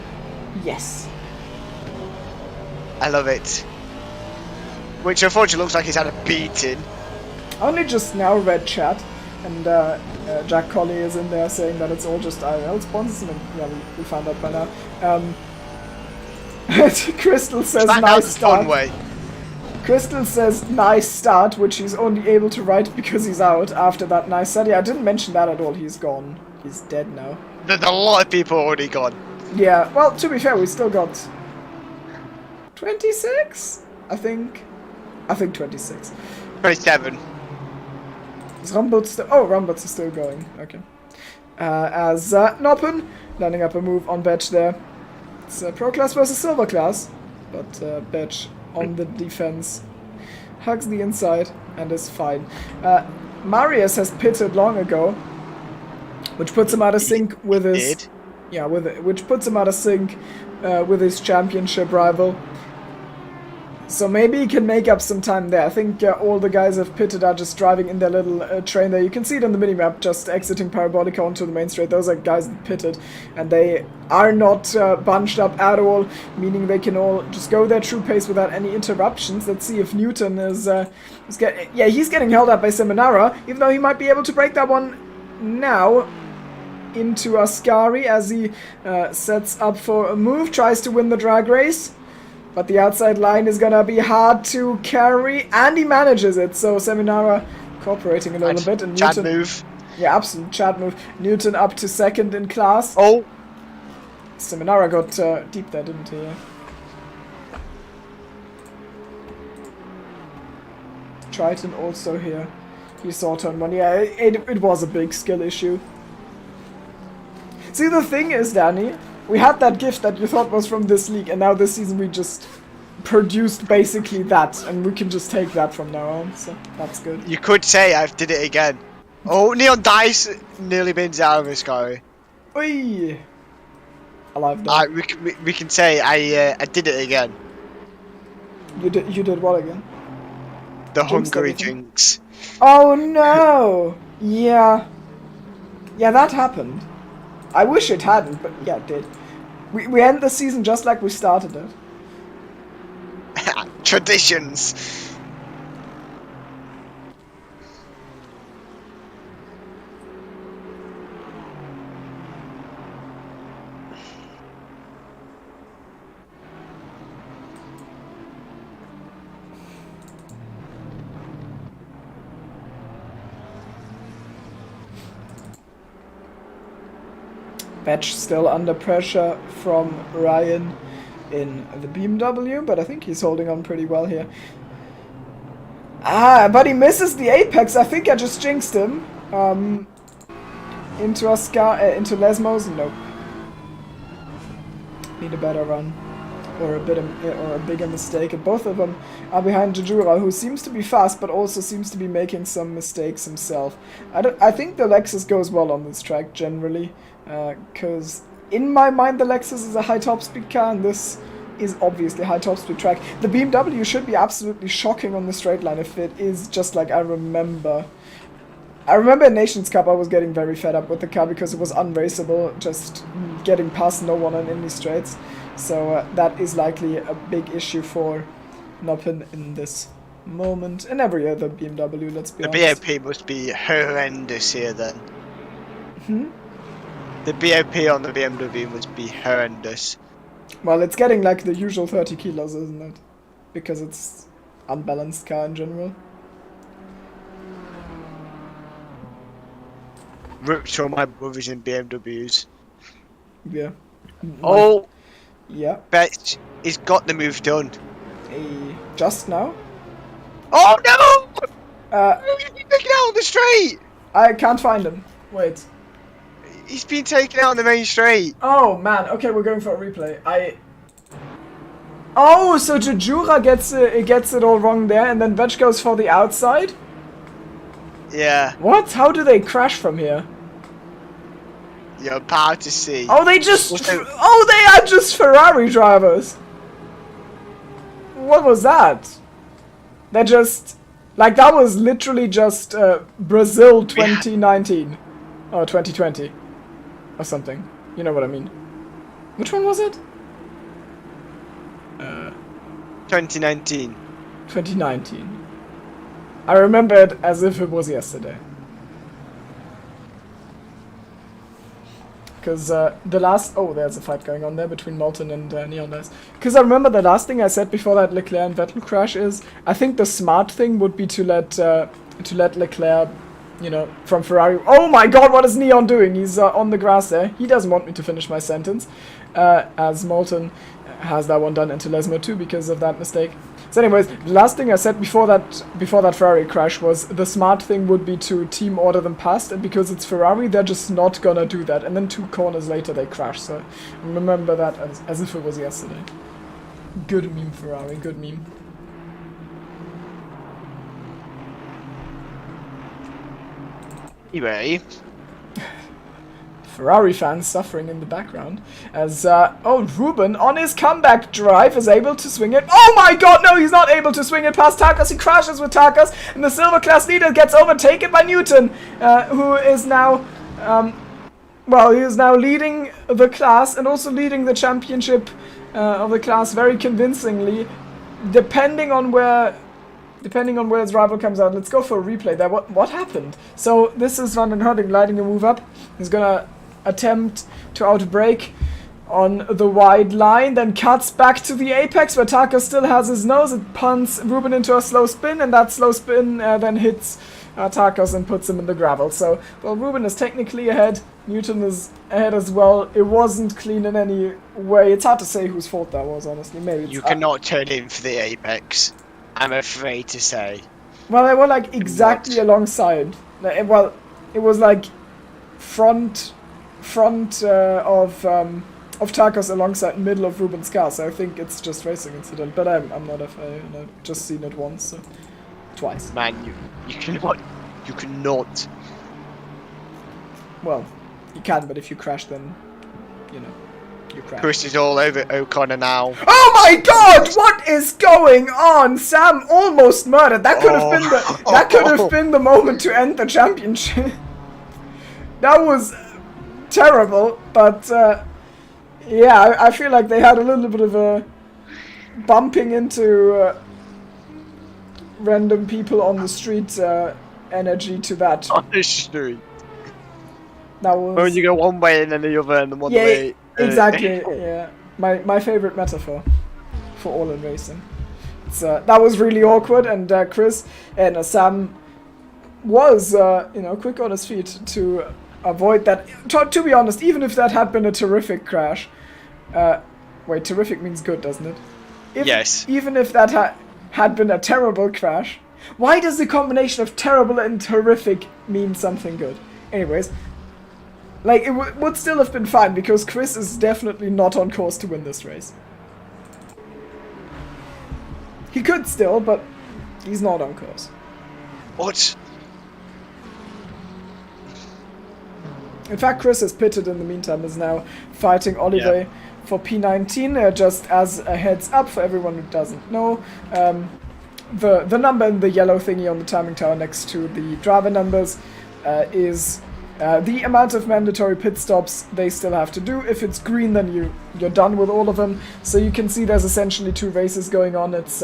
Yes. I love it. Which unfortunately looks like he's had a beating. I only just now read chat, and Jack Colley is in there saying that it's all just IRL sponsors, and yeah, we found that by now. Crystal says nice start. Fun way. Crystal says nice start, which he's only able to write because he's out after that nice start. Yeah, I didn't mention that at all. He's gone. He's dead now. There's a lot of people already gone. Yeah, well, to be fair, we still got 26? I think 26. 27. Is Rambutz still... Oh, Rambutz is still going. Okay. As Noppen landing up a move on Betch there. It's Pro Class versus Silver Class, but Betch on the defense hugs the inside and is fine. Marius has pitted long ago, which puts him out of sync with his... Yeah, which puts him out of sync with his championship rival. So maybe he can make up some time there. I think all the guys have pitted are just driving in their little train there. You can see it on the minimap, just exiting Parabolica onto the main straight. Those are guys that pitted, and they are not bunched up at all, meaning they can all just go their true pace without any interruptions. Let's see if Newton is he's getting held up by Seminara, even though he might be able to break that one now into Ascari as he sets up for a move, tries to win the drag race. But the outside line is gonna be hard to carry, and he manages it. So Seminara cooperating a little bit, and Chad Newton, move. Yeah, absolute Chad move. Newton up to second in class. Oh, Seminara got deep there, didn't he? Triton also here. He saw turn one. Yeah, it was a big skill issue. See, the thing is, Danny, we had that gift that you thought was from this league, and now this season we just produced basically that, and we can just take that from now on, so that's good. You could say I did it again. Oh, Neon Dice nearly bins out of his car. Oi! Alive though. We can say I did it again. You did what again? The Jinxed Hungry everything? Jinx. Oh no! Yeah. Yeah, that happened. I wish it hadn't, but yeah, it did. We end the season just like we started it. Traditions. Betch still under pressure from Ryan in the BMW, but I think he's holding on pretty well here. But he misses the apex. I think I just jinxed him. Into Lesmos? Nope. Need a better run. or a bigger mistake, and both of them are behind Jajura, who seems to be fast, but also seems to be making some mistakes himself. I think the Lexus goes well on this track generally, because in my mind the Lexus is a high top speed car, and this is obviously a high top speed track. The BMW should be absolutely shocking on the straight line if it is just like I remember. I remember in Nations Cup I was getting very fed up with the car because it was unraceable, just getting past no one on any straights. So that is likely a big issue for Noppin in this moment, and every other BMW, let's be honest. The BOP must be horrendous here then. Hmm? The BOP on the BMW must be horrendous. Well, it's getting like the usual 30 kilos, isn't it? Because it's unbalanced car in general. Ripped from my brothers in BMWs. Yeah. Oh! Yeah. Bet he's got the move done. Just now? Oh no! He's been taken out on the straight! I can't find him. Wait. He's been taken out on the main straight. Oh man, okay, we're going for a replay. Oh, so Jajura gets it all wrong there, and then Vetch goes for the outside? Yeah. What? How do they crash from here? You're about to see. Oh, they are just Ferrari drivers! What was that? They're just... Like, that was literally just Brazil 2019. Or 2020. Or something. You know what I mean. Which one was it? 2019. 2019. I remember it as if it was yesterday. Because the last... Oh, there's a fight going on there between Molten and Neon Dice. Because I remember the last thing I said before that Leclerc and Vettel crash is, I think the smart thing would be to let Leclerc, you know, from Ferrari... Oh my god, what is Neon doing? He's on the grass there. He doesn't want me to finish my sentence. As Molten has that one done into Lesmo too because of that mistake. So anyways, the last thing I said before that Ferrari crash was the smart thing would be to team order them past, and because it's Ferrari, they're just not gonna do that. And then 2 corners later they crash. So remember that as if it was yesterday. Good meme, Ferrari. Good meme. Anyway. Ferrari fans suffering in the background as Ruben on his comeback drive is able to swing it. Oh my god, no, he's not able to swing it past Takas. He crashes with Takas, and the silver class leader gets overtaken by Newton, who is now he is now leading the class and also leading the championship of the class very convincingly, depending on where his rival comes out. Let's go for a replay there. What happened? So this is Van den Herding lighting a move up. He's gonna attempt to outbrake on the wide line, then cuts back to the apex where Taka still has his nose. It punts Ruben into a slow spin, and that slow spin then hits Takas and puts him in the gravel. So, well, Ruben is technically ahead. Newton is ahead as well. It wasn't clean in any way. It's hard to say whose fault that was, honestly. Maybe it's You cannot turn in for the apex, I'm afraid to say. Well, they were like exactly alongside. Well, it was like front of Takas alongside middle of Ruben's car, so I think it's just racing incident. But I'm not a fan. I've just seen it once, so twice. Man, you cannot. Well, you can, but if you crash, then you know you crash. Chris is all over O'Connor now. Oh my god! What is going on? Sam almost murdered. That could have been the moment to end the championship. That was terrible, but yeah, I feel like they had a little bit of a bumping into random people on the street energy to that. On the street. That was... When you go one way and then the other and then one way. Exactly, yeah. My favorite metaphor for all in racing. It's, that was really awkward, and Chris and Sam was, quick on his feet to avoid that. To be honest, even if that had been a terrific crash... wait, terrific means good, doesn't it? Yes. Even if that had been a terrible crash, why does the combination of terrible and terrific mean something good? Anyways, like, it would still have been fine, because Chris is definitely not on course to win this race. He could still, but he's not on course. What? In fact, Chris is pitted in the meantime, is now fighting Oliver for P19. Just as a heads up for everyone who doesn't know, the number in the yellow thingy on the timing tower next to the driver numbers is the amount of mandatory pit stops they still have to do. If it's green, then you're done with all of them. So you can see there's essentially 2 races going on. It's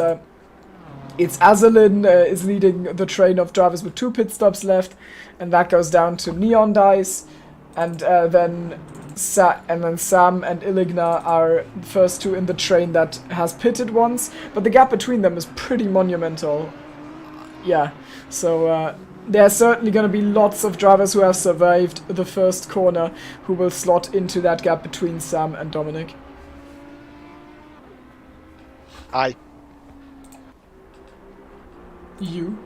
Azalin is leading the train of drivers with 2 pit stops left, and that goes down to Neon Dice, and then Sam and Iligna are the first 2 in the train that has pitted once, but the gap between them is pretty monumental. Yeah, so there's certainly going to be lots of drivers who have survived the first corner who will slot into that gap between Sam and Dominic. Hi. You?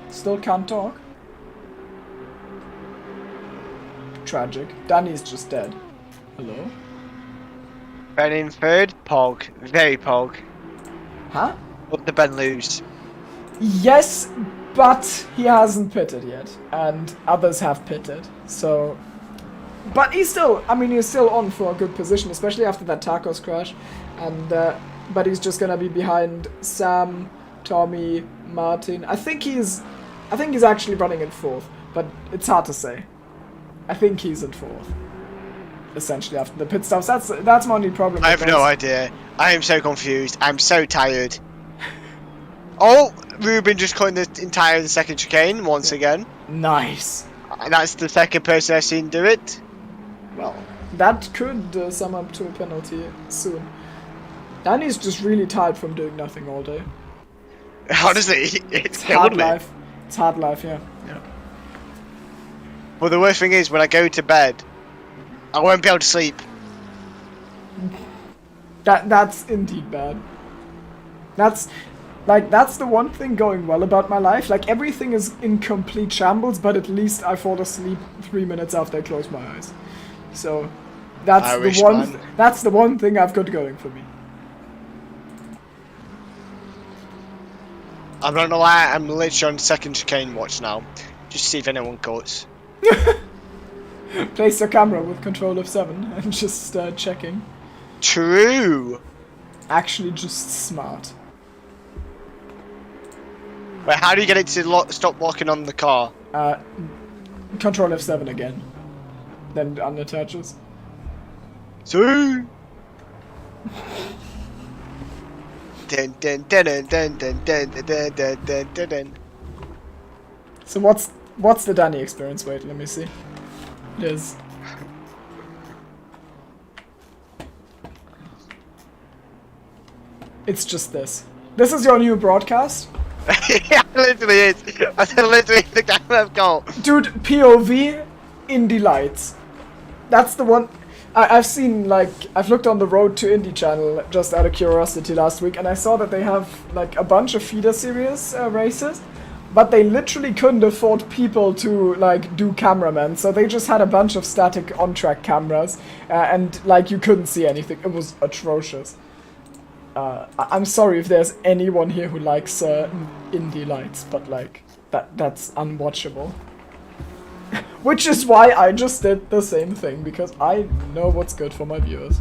Still can't talk? Tragic. Danny's just dead. Hello? Ben in third, Pog. Very Pog. Huh? But the Ben lose. Yes, but he hasn't pitted yet, and others have pitted, so... But he's still, I mean, he's still on for a good position, especially after that tacos crash, and, but he's just gonna be behind Sam, Tommy, Martin. I think he's actually running in 4th, but it's hard to say. I think he's in 4th. Essentially, after the pit stops. That's my only problem. I have no idea. I am so confused. I'm so tired. Oh, Ruben just cutting the entire second chicane once again. Nice. And that's the second person I've seen do it. Well, that could sum up to a penalty soon. Danny's just really tired from doing nothing all day. Honestly, it's hard killed me. life. It's hard life, yeah. Well, the worst thing is when I go to bed, I won't be able to sleep. That's indeed bad. That's the one thing going well about my life. Like, everything is in complete shambles, but at least I fall asleep 3 minutes after I close my eyes. So that's the one thing I've got going for me. I'm not gonna lie, I'm literally on second chicane watch now. Just to see if anyone cuts. Place your camera with control of 7 and just checking. True. Actually, just smart. Wait, how do you get it to stop locking on the car? Control F7 again. Then unattaches. See? Dun, dun, dun, dun, dun, dun, dun, dun, dun, dun, dun, dun. So what's the Danny experience? Wait, let me see. It is. It's just this. This is your new broadcast? Yeah, it literally is. I literally the camera I've got. Dude, POV, Indie Lights. That's the one. I've seen, like, I've looked on the Road to Indie channel just out of curiosity last week, and I saw that they have, like, a bunch of feeder series races, but they literally couldn't afford people to, like, do cameramen, so they just had a bunch of static on-track cameras, and, like, you couldn't see anything. It was atrocious. I'm sorry if there's anyone here who likes Indie Lights, but, like, that's unwatchable. Which is why I just did the same thing, because I know what's good for my viewers.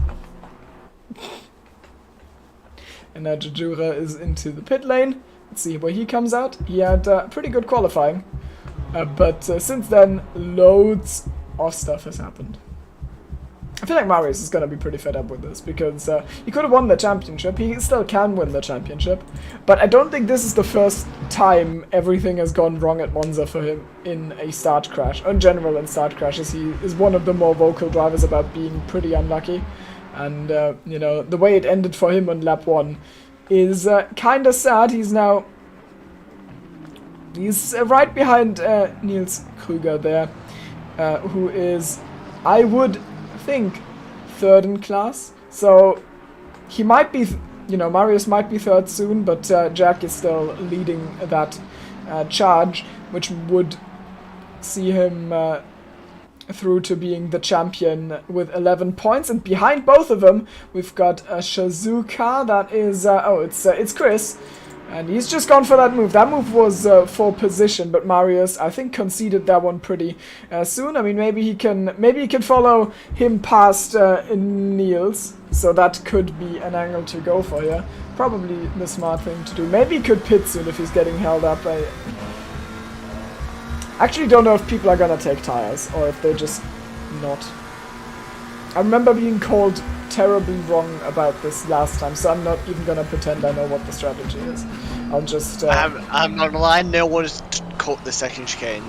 And now Jajura is into the pit lane. Let's see where he comes out. He had pretty good qualifying. But since then, loads of stuff has happened. I feel like Marius is going to be pretty fed up with this, because he could have won the championship. He still can win the championship. But I don't think this is the first time everything has gone wrong at Monza for him in a start crash. In general, in start crashes, he is one of the more vocal drivers about being pretty unlucky. And, you know, the way it ended for him on lap 1 is kind of sad. He's right behind Niels Krüger there, who is, I would think, 3rd in class. So he might be, you know, Marius might be 3rd soon, but Jack is still leading that charge, which would see him through to being the champion with 11 points. And behind both of them, we've got Shizuka. That is, it's Chris. And he's just gone for that move. That move was for position, but Marius, I think, conceded that one pretty soon. I mean, maybe he can follow him past Niels. So that could be an angle to go for here. Probably the smart thing to do. Maybe he could pit soon if he's getting held up. I actually don't know if people are gonna take tires or if they're just not. I remember being called terribly wrong about this last time, so I'm not even gonna pretend I know what the strategy is. I'll just... I'm not gonna lie, no one's caught the second chicane.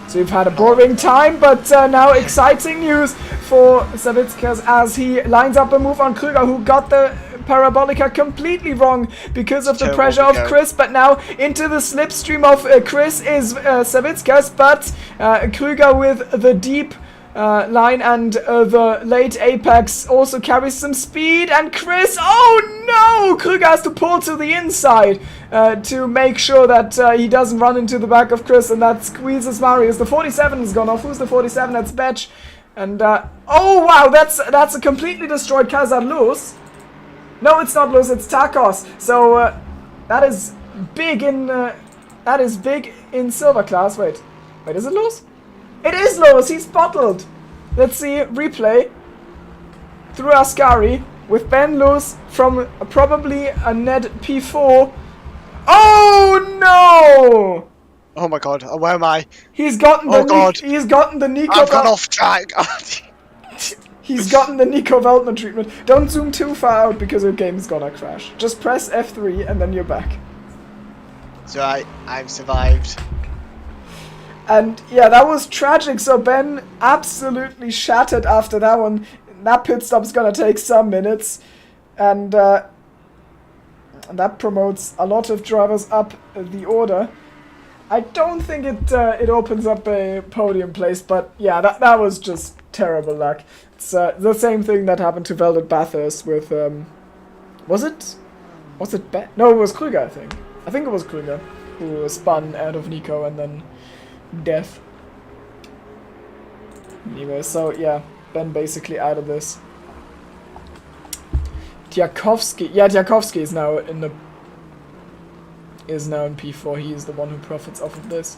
So we've had a boring time, but now exciting news for Savickas as he lines up a move on Krüger, who got the Parabolica completely wrong because of the pressure of Chris, but now into the slipstream of Chris is Savickas, but Krüger with the deep line and the late apex also carries some speed, and Chris, oh no! Krüger has to pull to the inside to make sure that he doesn't run into the back of Chris, and that squeezes Marius. The 47 has gone off. Who's the 47? That's Betch. And oh wow, that's a completely destroyed Kazar Luz. No, it's not Luz, it's Tacos. So that is big in silver class. Wait, is it Luz? It is Luz. He's bottled. Let's see replay through Ascari with Ben Luz from probably a Ned P4. Oh no! Oh my god, where am I? He's gotten the he's gotten the Nico. I've gone off track. He's gotten the Nico Veltman treatment. Don't zoom too far out because your game's gonna crash. Just press F3 and then you're back. It's alright, I've survived. And yeah, that was tragic. So Ben absolutely shattered after that one. That pit stop's gonna take some minutes. And that promotes a lot of drivers up the order. I don't think it opens up a podium place, but yeah, that was just terrible luck. It's the same thing that happened to Velvet Bathurst with was it no, it was Krüger, I think it was Krüger who spun out of Nico and then death. Anyway, so yeah, Ben basically out of this. Tchaikovsky is now in P4. He is the one who profits off of this.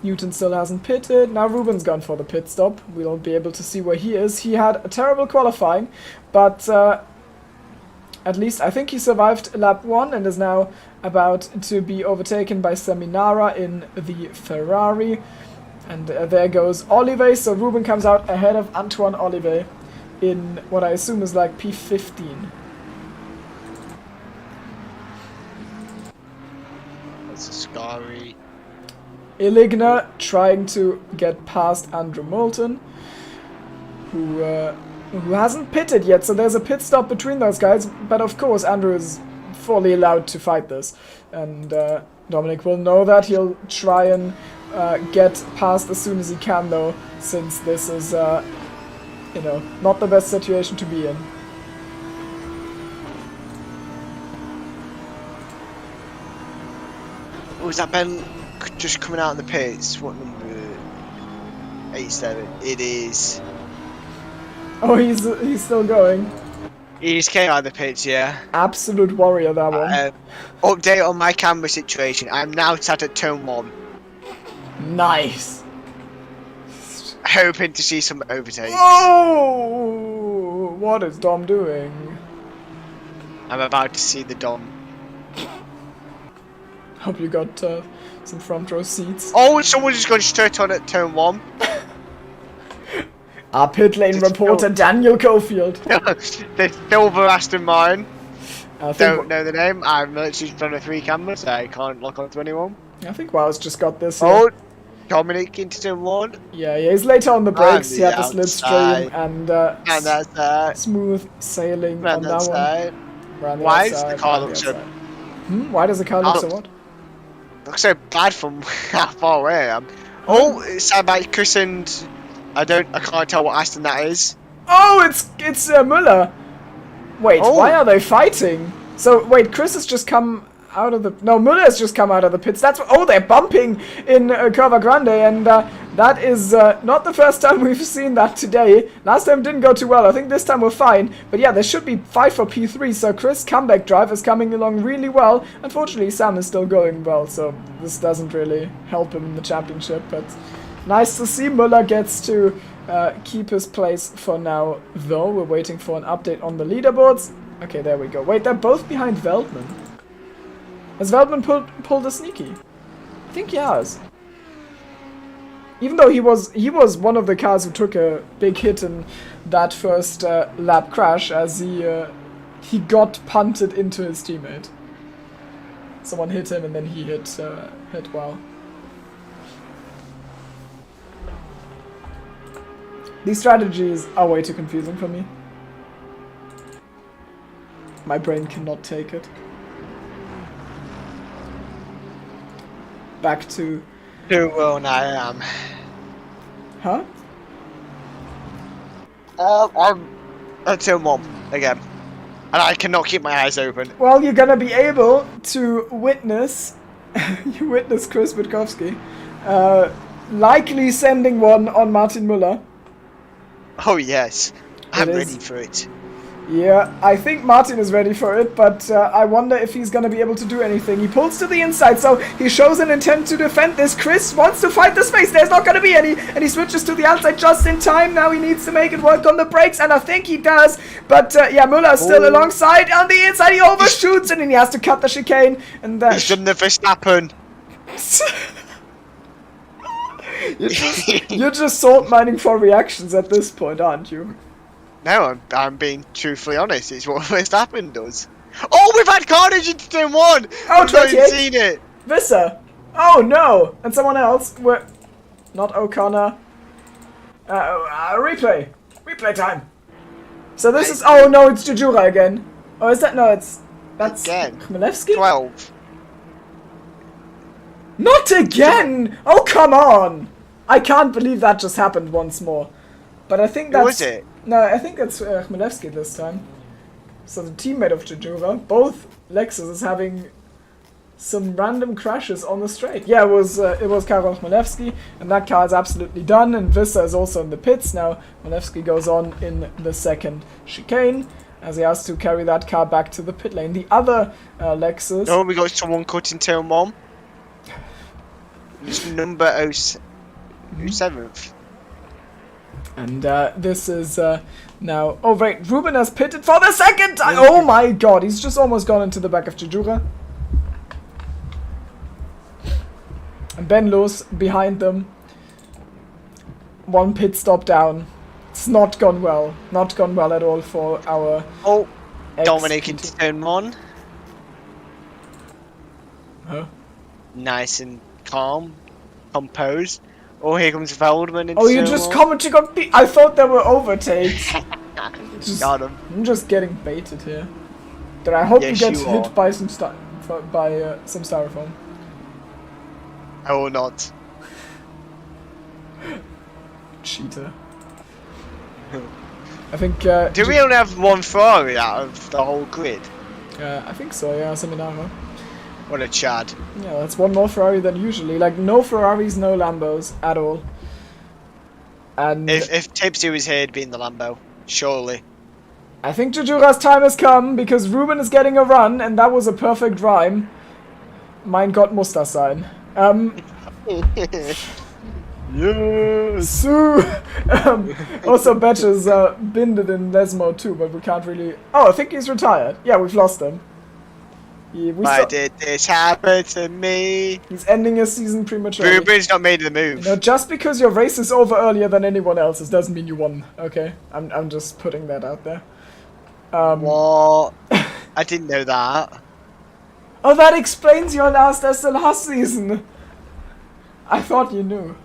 Newton still hasn't pitted. Now Ruben's gone for the pit stop. We'll be able to see where he is. He had a terrible qualifying, but at least I think he survived lap 1 and is now about to be overtaken by Seminara in the Ferrari. And there goes Olive. So Ruben comes out ahead of Antoine Olive in what I assume is like P15. That's a scary. Iligna trying to get past Andrew Moulton, who hasn't pitted yet, so there's a pit stop between those guys, but of course Andrew is fully allowed to fight this, and Dominic will know that. He'll try and get past as soon as he can though, since this is, not the best situation to be in. Oh, is that Ben just coming out in the pits? What number? 87. It is. Oh, he's still going. He just came out of the pits, yeah. Absolute warrior, that one. Update on my camera situation. I'm now sat at turn 1. Nice. Hoping to see some overtakes. Oh! What is Dom doing? I'm about to see the Dom. Hope you got some front row seats. Oh, someone just got straight on at turn 1. Our pit lane reporter Daniel Cofield. The silver Aston Martin. Don't know the name. I'm literally in front of 3 cameras, so I can't lock onto anyone. I think Wow's just got this. Oh, Dominic into turn 1. Yeah, he's later on the brakes. He had the slipstream and that's smooth sailing on that one. Why does the car look so? Why does the car look so what? Looks so bad from how far away I am. Oh, it's about Chris and I can't tell what Aston that is. Oh, it's Müller. Wait, why are they fighting? So wait, Chris has just come out of the... No, Müller has just come out of the pits. That's what... Oh, they're bumping in Curva Grande, and That is not the first time we've seen that today. Last time didn't go too well. I think this time we're fine. But yeah, there should be fight for P3. So Chris' comeback drive is coming along really well. Unfortunately, Sam is still going well. So this doesn't really help him in the championship. But nice to see. Müller gets to keep his place for now, though. We're waiting for an update on the leaderboards. Okay, there we go. Wait, they're both behind Veltman. Has Veltman pulled a sneaky? I think he has. Even though he was one of the cars who took a big hit in that first lap crash, as he got punted into his teammate. Someone hit him and then he hit well. These strategies are way too confusing for me. My brain cannot take it. Back to... Too well, I am. Huh? I'm until Mom again. And I cannot keep my eyes open. Well, you're gonna be able to witness... you witness Chris Witkowski likely sending one on Martin Müller. Oh yes. I'm It is. ready for it. Yeah, I think Martin is ready for it, but I wonder if he's gonna be able to do anything. He pulls to the inside, so he shows an intent to defend this. Chris wants to fight the space. There's not gonna be any, and he switches to the outside just in time. Now he needs to make it work on the brakes, and I think he does. But yeah, Müller is still alongside. On the inside, he overshoots, and then he has to cut the chicane. And that He's done the Verstappen. you're just salt mining for reactions at this point, aren't you? No, I'm being truthfully honest. It's what Verstappen does. Oh, we've had carnage into turn 1! Oh, I've not even 28. seen it! Visser! Oh no! And someone else. We're not O'Connor. Replay! Replay time! So this is. Oh no, it's Jujura again. Oh, is that. No, that's. Again. Chmielewski? 12. Not again! Oh, come on! I can't believe that just happened once more. But I think Who that's. was it? No, I think it's Chmielewski this time. So the teammate of Jujura. Both Lexus is having some random crashes on the straight. Yeah, it was Karol Chmielewski, and that car is absolutely done. And Visser is also in the pits now. Chmielewski goes on in the second chicane, as he has to carry that car back to the pit lane. The other Lexus... Oh, we got someone cutting tail mom. It's number 07th. And this is now... Oh, wait, Ruben has pitted for the second time! Oh my god, he's just almost gone into the back of Jujura. And Ben Loos behind them. One pit stop down. It's not gone well. Not gone well at all for our... Oh, Dominic into turn 1. Huh? Nice and calm. Composed. Oh, here comes Feldman into Oh, you turn just 1. commented on... I thought there were overtakes. Got him. I'm just getting baited here. But I hope Yes, you get you hit are. by some some styrofoam. I will not. Cheater. I think. Do we only have one Ferrari out of the whole grid? I think so. Yeah, Seminara. What a Chad. Yeah, that's one more Ferrari than usually. Like no Ferraris, no Lambos at all. And If Tipsy was here, it'd be in the Lambo. Surely. I think Jujura's time has come because Ruben is getting a run, and that was a perfect rhyme. Mein Gott muss das sein. Yes. Sue! Also, Betch is binded in Lesmo too, but we can't really... Oh, I think he's retired. Yeah, we've lost him. Why did this happen to me? He's ending his season prematurely. Ruben's not made the move. You know, just because your race is over earlier than anyone else's doesn't mean you won, okay? I'm just putting that out there. What? I didn't know that. Oh, that explains your last season! I thought you knew.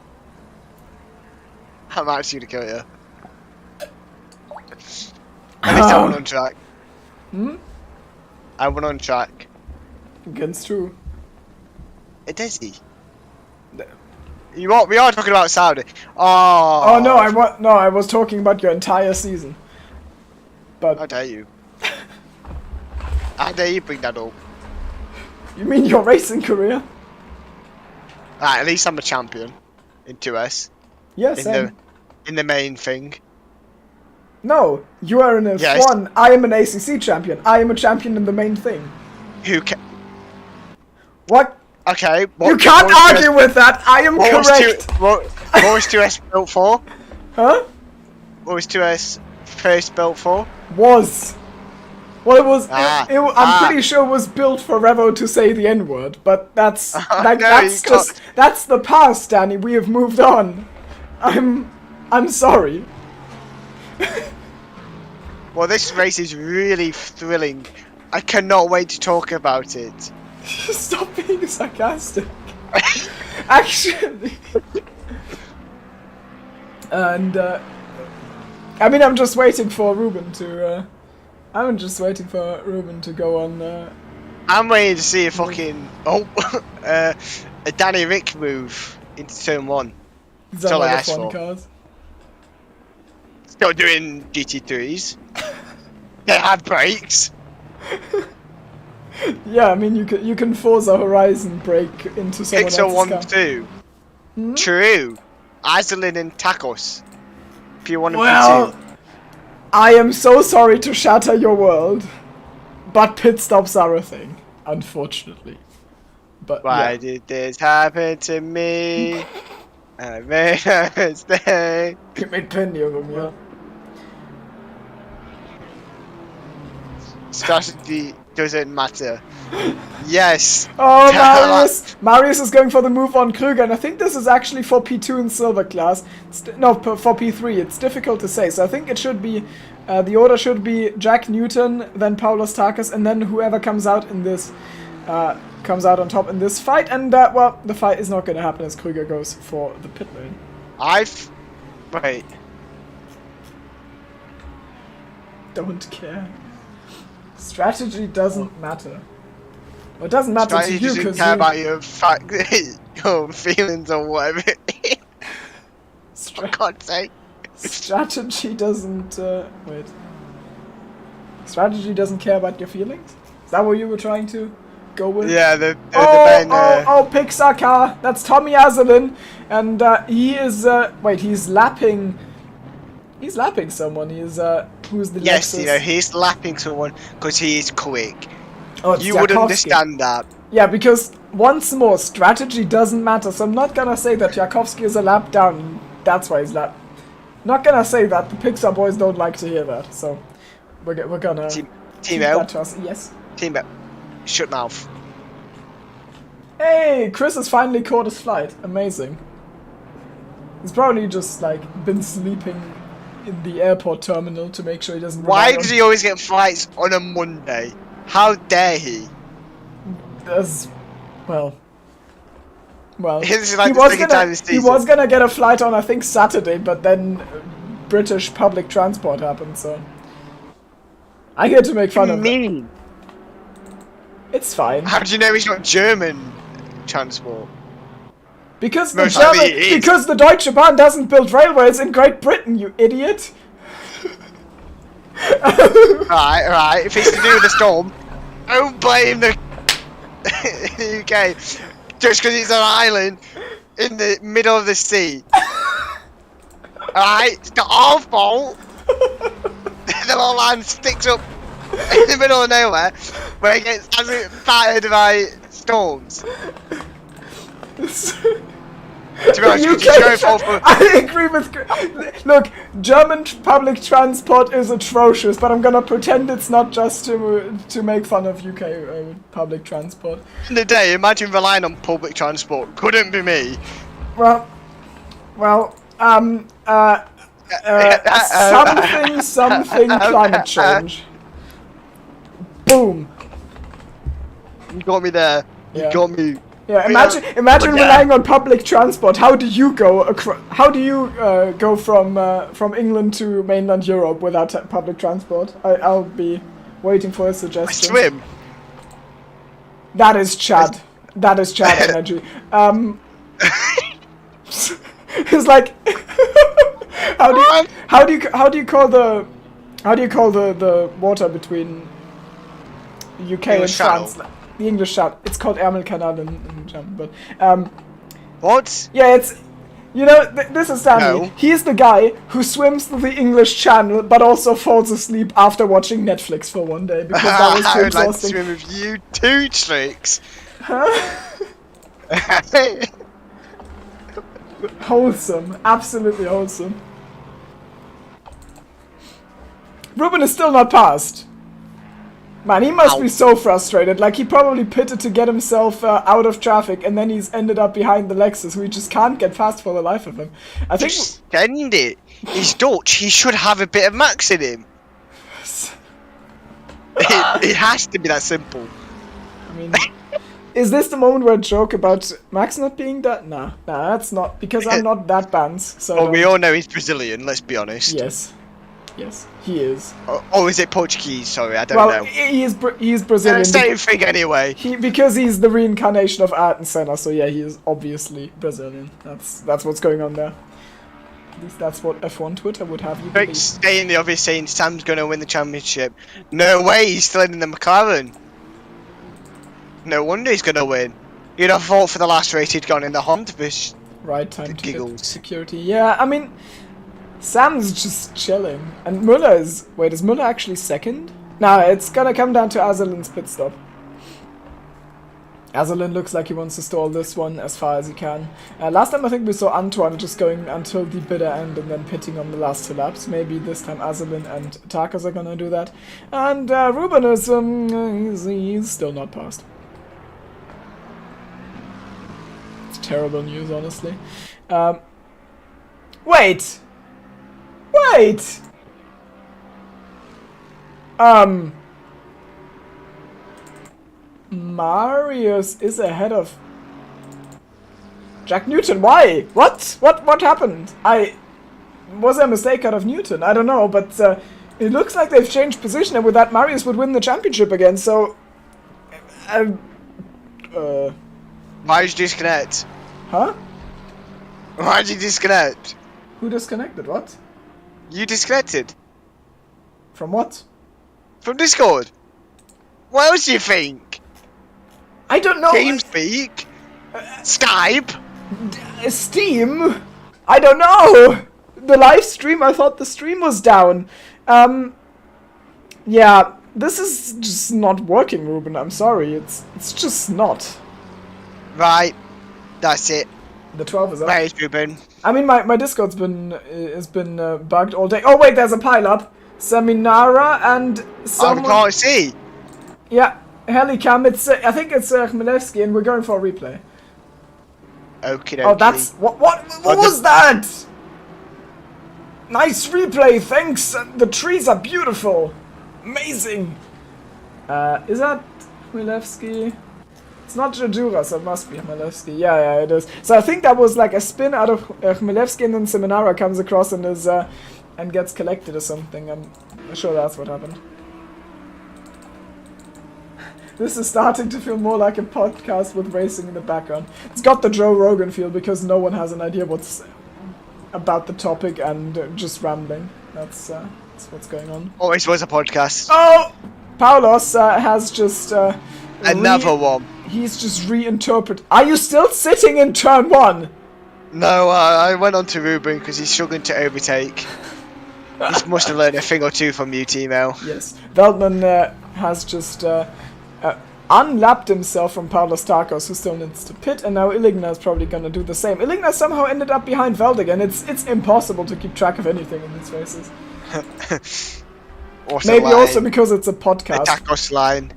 I'm actually gonna kill you. At least I went on track. Hmm? I went on track. Against who? Does he? We are talking about Saudi. Oh. Oh no, I was talking about your entire season. But How dare you? How dare you bring that up? you mean your racing career? Right, at least I'm a champion in 2S. Yeah, in same. the main thing. No, you are an F1. Yes. I am an ACC champion. I am a champion in the main thing. Who ca- What? Okay. You can't argue with that. I am correct. What was 2S built for? Huh? What was 2S first built for? Was. Well, it was. Ah. I'm pretty sure it was built for Revo to say the N-word, but that's like No, that's you just that's the past, Danny. We have moved on. I'm sorry. Well, this race is really thrilling. I cannot wait to talk about it. Stop being sarcastic. Actually. And I mean, I'm just waiting for Ruben to. I'm just waiting for Ruben to go on. I'm waiting to see a fucking a Danny Rick move into turn 1. That's all I asked for. Cars. Still doing GT3s. They have brakes. Yeah, I mean you can Forza Horizon break into someone Pixel else's 1 car. 2. True. Isolin and Tacos. P1 and Well, P2. I am so sorry to shatter your world, but pit stops are a thing, unfortunately. But Why yeah. did this happen to me? I made a mistake. Mit Pinjung, ja. Strategy doesn't matter. Yes. Oh, Marius is going for the move on Krüger, and I think this is actually for P2 in silver class. No, for P3. It's difficult to say. So I think it should be, the order should be Jack Newton, then Paulos Takis, and then whoever comes out in this, comes out on top in this fight. And well, the fight is not going to happen as Krüger goes for the pit lane. Wait. Don't care. Strategy doesn't matter. Well, it doesn't matter Strategy to you doesn't because care about your your feelings or whatever. For God's sake. Strategy doesn't. Wait. Strategy doesn't care about your feelings? Is that what you were trying to go with? Yeah, the Pixar car. That's Tommy Azalin, and he is. Wait, he's lapping. He's lapping someone. He's who's the Yes, Lexus? you know, he's lapping someone because he is quick. Oh, it's You would Jakowski. understand that. Yeah, because once more, strategy doesn't matter. So I'm not gonna say that Jakowski is a lap down. That's why he's lap. Not gonna say that. The Pixar boys don't like to hear that. So we're gonna Team keep L. that to us. Yes. Team L. Shut mouth. Hey, Chris has finally caught his flight. Amazing. He's probably just like been sleeping in the airport terminal to make sure he doesn't. Why does he always get flights on a Monday? How dare he? Well, This is like the second time this he season. was gonna get a flight on I think Saturday, but then British public transport happened, so I get to make fun of it. It's fine. How do you know he's not German transport? Because Most likely he is. because the Deutsche Bahn doesn't build railways in Great Britain, you idiot. Right. If it's to do with the storm, don't blame the UK just because it's an island in the middle of the sea. Alright, it's not our fault. The little land sticks up in the middle of nowhere where it gets absolutely battered by storms. To be honest, UK it's your fault. I agree with. Look, German public transport is atrocious, but I'm gonna pretend it's not just to make fun of UK public transport. In the day, imagine relying on public transport. Couldn't be me. Well, something climate change. Boom. You got me there. You Yeah. got me. Yeah, imagine relying on public transport. How do you go go from England to mainland Europe without public transport? I'll be waiting for a I suggestion. swim. That is Chad. That is Chad energy. It's like how do you call the water between UK English and France? Channel. The English Channel. It's called Ärmelkanal in German, but What? yeah, You know, this is Stanley. No. He's the guy who swims through the English Channel, but also falls asleep after watching Netflix for one day because that was too I would like to exhausting. swim with you too, Tricks. Wholesome, absolutely wholesome. Ruben is still not passed. Man, he must be so frustrated. Like, he probably pitted to get himself out of traffic, and then he's ended up behind the Lexus, who he just can't get past for the life of him. I think... Just send it. He's Dutch. He should have a bit of Max in him. It has to be that simple. I mean... Is this the moment where I joke about Max not being that? Nah, that's not, because I'm not that bands, so... Well, we all know he's Brazilian, let's be honest. Yes, he is. Oh, is it Portuguese? Sorry, I don't know. Well, he's Brazilian. Same thing anyway. Because he's the reincarnation of Art and Senna, so yeah, he is obviously Brazilian. That's what's going on there. At least that's what F1 Twitter would have you believe. Staying the obvious saying Sam's going to win the championship. No way, he's still in the McLaren. No wonder he's going to win. You'd have thought for the last race he'd gone in the Honda fish. Right, time to giggles. get security. Yeah, I mean, Sam's just chilling. And Muller is... Wait, is Muller actually second? Nah, it's gonna come down to Azalin's pit stop. Azalin looks like he wants to stall this one as far as he can. Last time I think we saw Antoine just going until the bitter end and then pitting on the last 2 laps. Maybe this time Azalin and Tarkas are gonna do that. And Ruben is... he's still not passed. It's terrible news, honestly. Wait! Wait! Marius is ahead of Jack Newton. Why? What happened? Was there a mistake out of Newton? I don't know, but it looks like they've changed position, and with that Marius would win the championship again, so... Why did you disconnect? Huh? Why did you disconnect? Who disconnected? What? You disconnected. From what? From Discord. What else do you think? I don't know. TeamSpeak? Skype? Steam? I don't know. The live stream, I thought the stream was down. Yeah, this is just not working, Ruben. I'm sorry. It's just not. Right. That's it. The 12 is up. Where is Ruben? I mean, my Discord's been bugged all day. Oh wait, there's a pile-up. Seminara and someone... I can't see. Yeah, Helicam. It's I think it's Chmielewski, and we're going for a replay. Okay. Oh, that's what was that? Nice replay, thanks. The trees are beautiful, amazing. Is that Chmielewski? It's not Jadura, so it must be Chmielewski. Yeah, it is. So I think that was like a spin out of Chmielewski, and then Seminara comes across and is and gets collected or something. I'm sure that's what happened. This is starting to feel more like a podcast with racing in the background. It's got the Joe Rogan feel because no one has an idea what's about the topic and just rambling. That's what's going on. Always was a podcast. Oh! Paulos has just... Another one. He's just reinterpreted. Are you still sitting in turn 1? No, I went on to Ruben because he's struggling to overtake. He must have learned a thing or two from you, Timo. Yes. Veldman has just unlapped himself from Paulos Tarkos, who still needs to pit, and now Illigna is probably going to do the same. Illigna somehow ended up behind Veld again. It's impossible to keep track of anything in these races. Maybe also because it's a podcast. The Tacos line.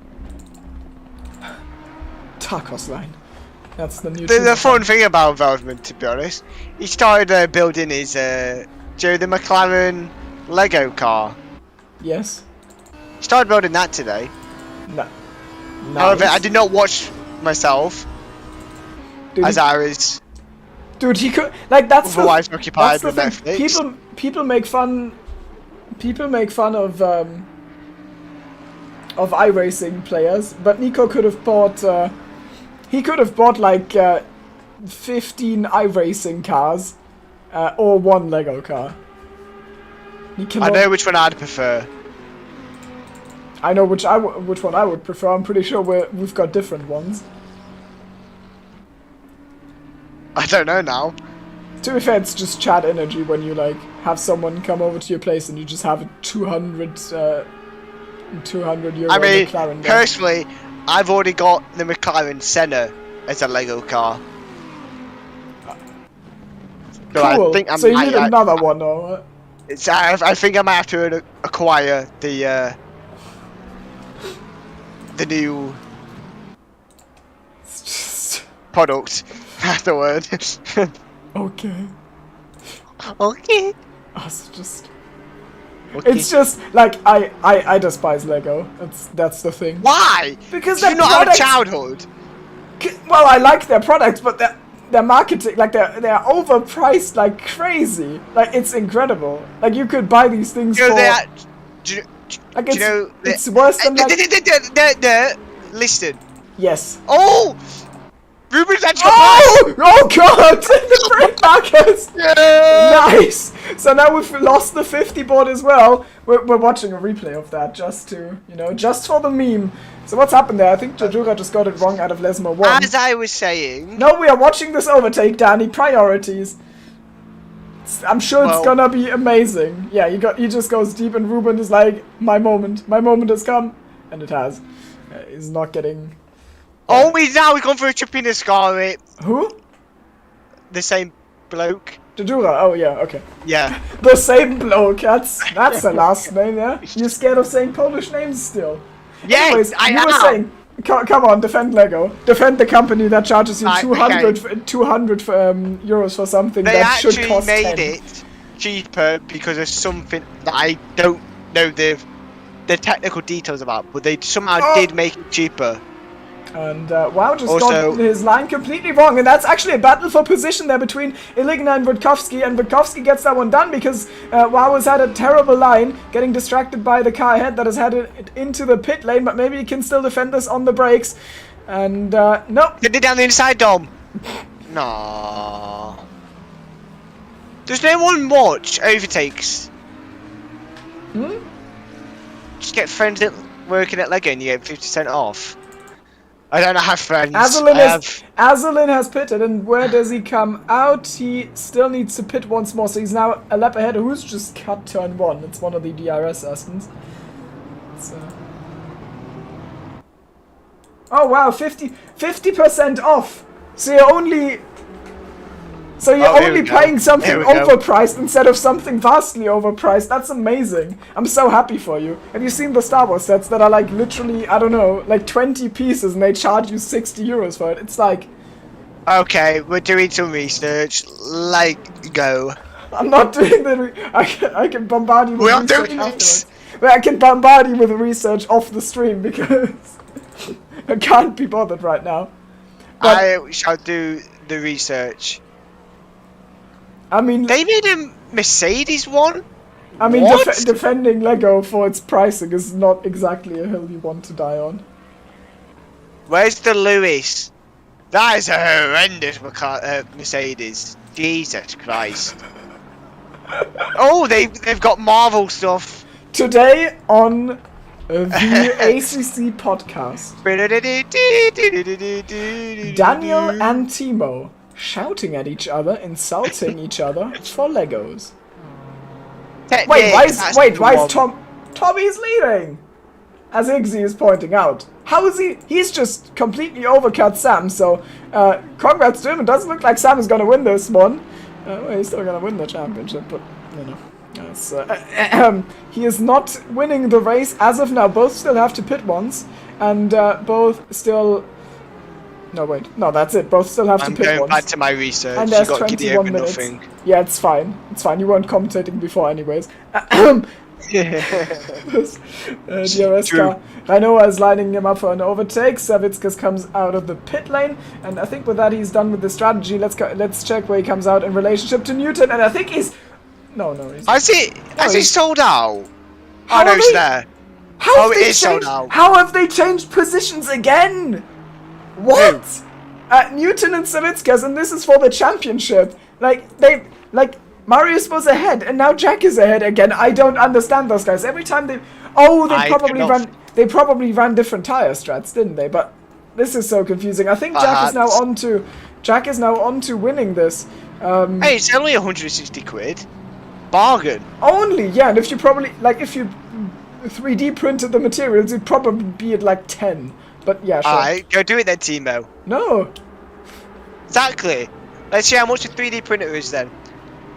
Tacos line. That's the new... The fun thing about Veldman, to be honest, he started building his the McLaren Lego car. Yes. He started building that today. No. Nice. However, I did not watch myself. Dude, as I was... Dude, he could... Like, that's the... Otherwise occupied with that's the thing. Netflix. People make fun... People make fun of iRacing players, but Nico could have bought... he could have bought, like, 15 iRacing cars, or 1 Lego car. I know which one I'd prefer. I know which one I would prefer. I'm pretty sure we've got different ones. I don't know now. To be fair, it's just chat energy when you like have someone come over to your place and you just have a 200 euro I mean, McLaren. personally, I've already got the McLaren Senna as a Lego car. So Cool. I think So you need another one, or what? I think I might have to acquire the new It's just product. That's the word. okay. Okay. Oh, it's just. Okay. It's just like I despise Lego. That's the thing. Why? Because Did their you not have a products. childhood? Well, I like their products, but their marketing, like they're overpriced like crazy. Like it's incredible. Like you could buy these things You know, for. do you Like do you know it's worse than like. Listen. Yes. Oh! Ruben's actually Oh! Oh God! The brake markers! Yeah! Nice! So now we've lost the 50 board as well. We're watching a replay of that just to, just for the meme. So what's happened there? I think Jajura just got it wrong out of Lesmo 1. As I was saying... No, we are watching this overtake, Danny. Priorities. I'm sure it's gonna be amazing. Yeah, he just goes deep and Ruben is like, my moment has come. And it has. He's not getting... Oh, we've gone for a chip in the scar. Who? The same bloke. Jajura, oh yeah, okay. Yeah. The same bloke, that's the last name, yeah? You scared of saying Polish names still? Yes, Anyways, I you am. were saying, come on, defend Lego. Defend the company that charges you 200 euros for something They that should cost actually made 10. it cheaper because of something that I don't know the technical details about, but they somehow did make it cheaper. And WoW just got his line completely wrong, and that's actually a battle for position there between Iligna and Budkowski, and Budkowski gets that one done because WoW has had a terrible line, getting distracted by the car ahead that has had it into the pit lane, but maybe he can still defend this on the brakes. And nope. Get it down the inside, Dom. No. Does no one watch overtakes? Just get friends working at Lego and you get 50% off. I don't have friends. Azalin has pitted, and where does he come out? He still needs to pit once more, so he's now a lap ahead. Who's just cut turn 1? It's one of the DRS Astons. Oh wow, 50% off. So you're only paying something overpriced instead of something vastly overpriced. That's amazing. I'm so happy for you. Have you seen the Star Wars sets that are like literally, I don't know, like 20 pieces and they charge you 60 euros for it? It's like... Okay, we're doing some research. Go. I'm not doing the... I can bombard you with We are research doing afterwards. But I can bombard you with research off the stream because I can't be bothered right now. But I shall do the research. I mean, they made a Mercedes one? I mean, defending Lego for its pricing is not exactly a hill you want to die on. Where's the Lewis? That is a horrendous Mercedes. Jesus Christ. Oh, they've got Marvel stuff. Today on the ACC podcast, Daniel and Timo shouting at each other, insulting each other for Legos. Wait, why is Tommy's leading? As Iggsy is pointing out. How is he? He's just completely overcut Sam, so congrats to him. It doesn't look like Sam is gonna win this one. Well, he's still gonna win the championship, but, he is not winning the race as of now. Both still have to pit once, and both still... No, wait. No, that's it. Both still have to pit once. I'm going back to my research. And there's 21 minutes. Nothing. Yeah, it's fine. It's fine. You weren't commentating before anyways. DRS car. Rainoa is lining him up for an overtake. Savitskas comes out of the pit lane, and I think with that he's done with the strategy. Let's check where he comes out in relationship to Newton, and I think he's... No, he's... Has he sold out? Oh, no, he's there. It is sold out. How have they changed positions again? What? Newton and Savitskas, and this is for the championship. Marius was ahead, and now Jack is ahead again. I don't understand those guys. Every time they probably ran different tire strats, didn't they? But this is so confusing. I think Jack is now on to winning this. Hey, it's only 160 quid. Bargain. Only, yeah, and if you probably, like, if you 3D printed the materials, it'd probably be at like 10. But yeah, sure. Alright, go do it then, Timo. No. Exactly. Let's see how much a 3D printer is then.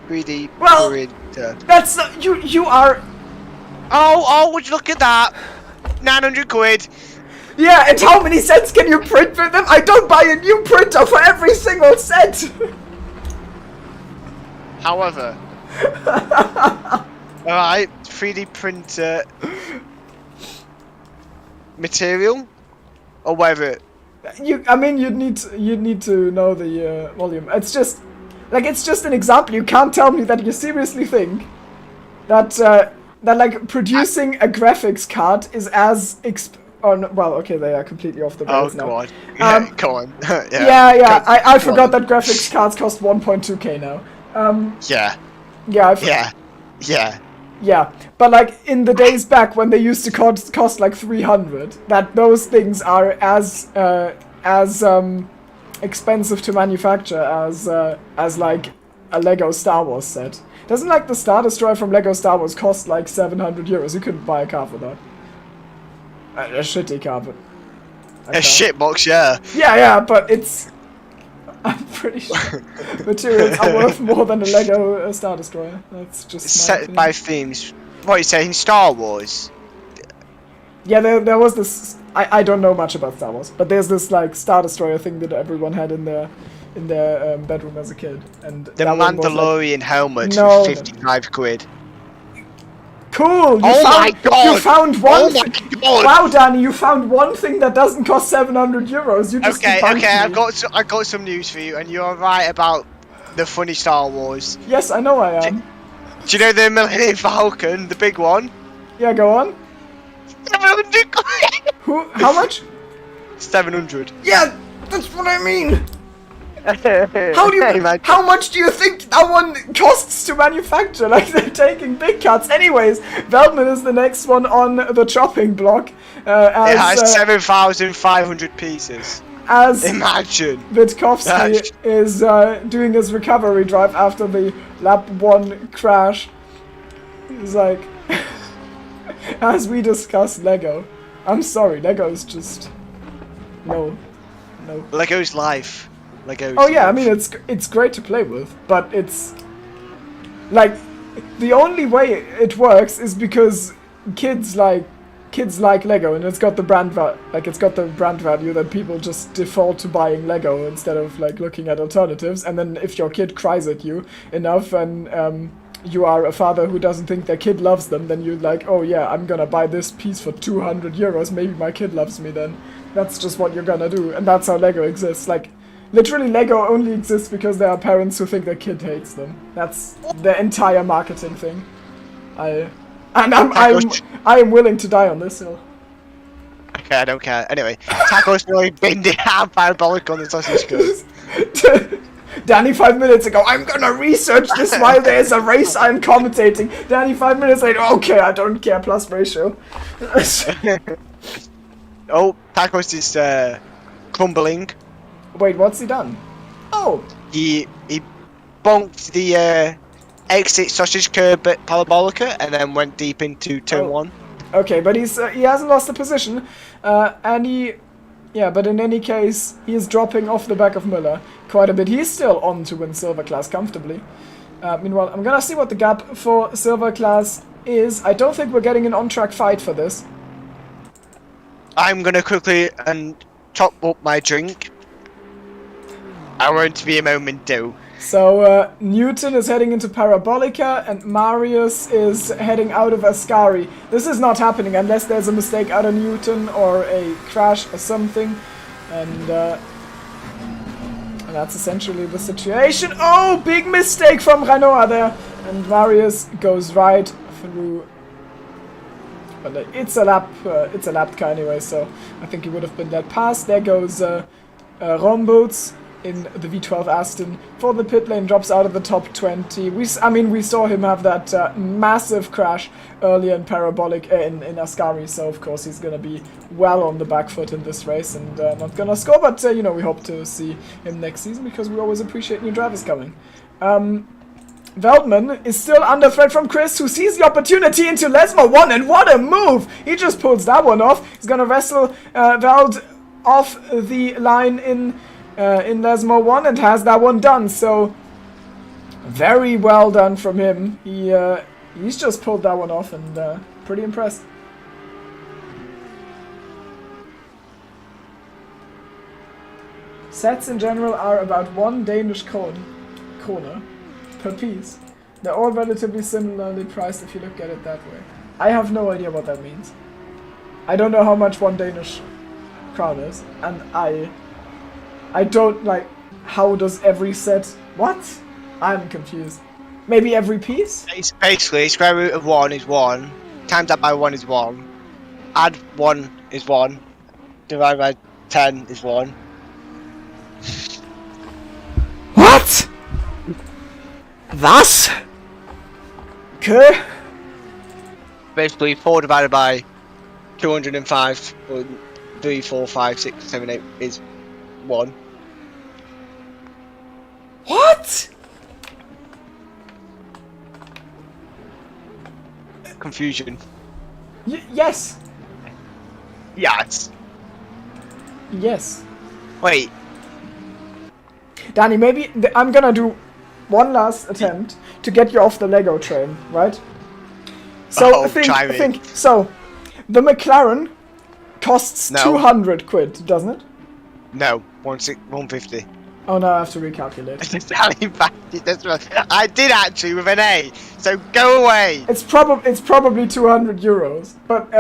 3D Well, printer. that's not, you are... Oh, would you look at that? 900 quid. Yeah, and how many sets can you print with them? I don't buy a new printer for every single set! However. Alright, 3D printer material? Or whatever. I mean, you'd need to know the volume. It's just an example. You can't tell me that you seriously think that like producing a graphics card is as well, okay, they are completely off the rails now. Oh god. Yeah, go on. Yeah. I forgot that graphics cards cost 1.2k now. Yeah. Yeah, but like in the days back when they used to cost like 300, that those things are as expensive to manufacture as like a Lego Star Wars set. Doesn't like the Star Destroyer from Lego Star Wars cost like 700 euros? You couldn't buy a car for that. A shitty car, but A shitbox, yeah. Yeah, but it's. I'm pretty sure materials are worth more than a Lego Star Destroyer. That's just set by themes. What are you saying? Star Wars? Yeah, there was this. I don't know much about Star Wars, but there's this like Star Destroyer thing that everyone had in their bedroom as a kid, and the Mandalorian helmet No, for 55 quid. Cool! My god! You found one. Oh my god! Wow, Danny, you found one thing that doesn't cost 700 euros. You just Okay, debunked me. I've got some news for you, and you're right about the funny Star Wars. Yes, I know I am. Do you know the Millennium Falcon, the big one? Yeah, go on. 700 quid! Who? How much? 700. Yeah, that's what I mean. How much do you think that one costs to manufacture? Like, they're taking big cuts. Anyways, Veldman is the next one on the chopping block. It has 7,500 pieces. As imagine, Witkowski is doing his recovery drive after the lap 1 crash. He's like, as we discussed Lego. I'm sorry, Lego is just no. Lego's life. Oh yeah, I mean it's great to play with, but it's like the only way it works is because kids like Lego, and it's got the brand value that people just default to buying Lego instead of like looking at alternatives. And then if your kid cries at you enough and you are a father who doesn't think their kid loves them, then you're like, oh yeah, I'm gonna buy this piece for 200 euros, maybe my kid loves me then. That's just what you're gonna do, and that's how Lego exists. Like, literally, Lego only exists because there are parents who think their kid hates them. That's the entire marketing thing. I am willing to die on this hill. Okay, I don't care. Anyway, Taco's really been down parabolic on the sausage curd. Danny 5 minutes ago, I'm gonna research this while there's a race I'm commentating. Danny 5 minutes later, okay, I don't care, plus ratio. Oh, Tacos is crumbling. Wait, what's he done? Oh! He bonked the exit sausage curb at Parabolica and then went deep into turn 1. Okay, but he hasn't lost the position, and but in any case, he is dropping off the back of Müller quite a bit. He's still on to win Silver Class comfortably. Meanwhile, I'm gonna see what the gap for Silver Class is. I don't think we're getting an on-track fight for this. I'm gonna quickly top up my drink. I won't be a moment though. So, Newton is heading into Parabolica, and Marius is heading out of Ascari. This is not happening unless there's a mistake out of Newton, or a crash or something. And that's essentially the situation. Oh, big mistake from Renoir there! And Marius goes right through. But it's a lapped car anyway, so I think he would have been let past. There goes Romboots in the V12 Aston for the pit lane, drops out of the top 20. We saw him have that massive crash earlier in Parabolic in Ascari, so of course he's gonna be well on the back foot in this race and not gonna score. But we hope to see him next season because we always appreciate new drivers coming. Veldman is still under threat from Chris, who sees the opportunity into Lesmo 1, and what a move! He just pulls that one off. He's gonna wrestle Veld off the line in Lesmo 1 and has that one done, so very well done from him. He's just pulled that one off, and pretty impressed. Sets in general are about 1 Danish kroner per piece. They're all relatively similarly priced if you look at it that way. I have no idea what that means. I don't know how much 1 Danish crown is, and I don't, like, how does every set... What? I'm confused. Maybe every piece? It's basically, square root of 1 is 1, times that by 1 is 1, add 1 is 1, divide by 10 is 1. What? Was? Okay. Basically, 4 divided by 205, or 3, 4, 5, 6, 7, 8 is 1. What? Confusion. Yes. Yes. Yes. Wait. Danny, maybe I'm gonna do one last attempt to get you off the Lego train, right? So think. So, the McLaren costs 200 quid, doesn't it? No, 150. Oh no, I have to recalculate. I did actually with an A, so go away. It's probably 200 euros, but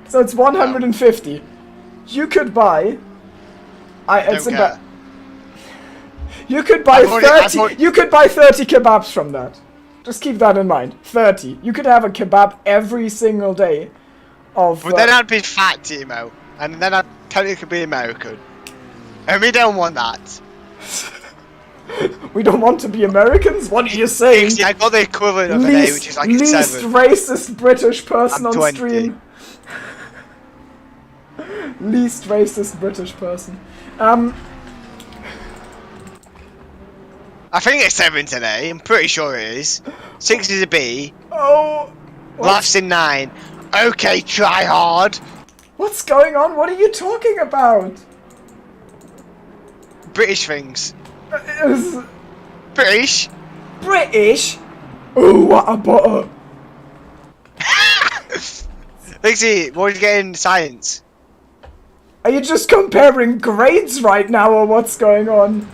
so it's 150. You could buy. You could buy 30. You could buy 30 kebabs from that. Just keep that in mind. 30. You could have a kebab every single day. But then I'd be fat, Timo, and then I'd technically be American, and we don't want that. We don't want to be Americans? What are you saying? See, I got the equivalent of an A, which is like a 7. Least racist British person on 20. stream. Least racist British person. I think it's 7 today. I'm pretty sure it is. 6 is a B. Oh. Laughs in 9. Okay, try hard. What's going on? What are you talking about? British things. British. British? Ooh, what a butter. Let's see, what did you get in science? Are you just comparing grades right now, or what's going on?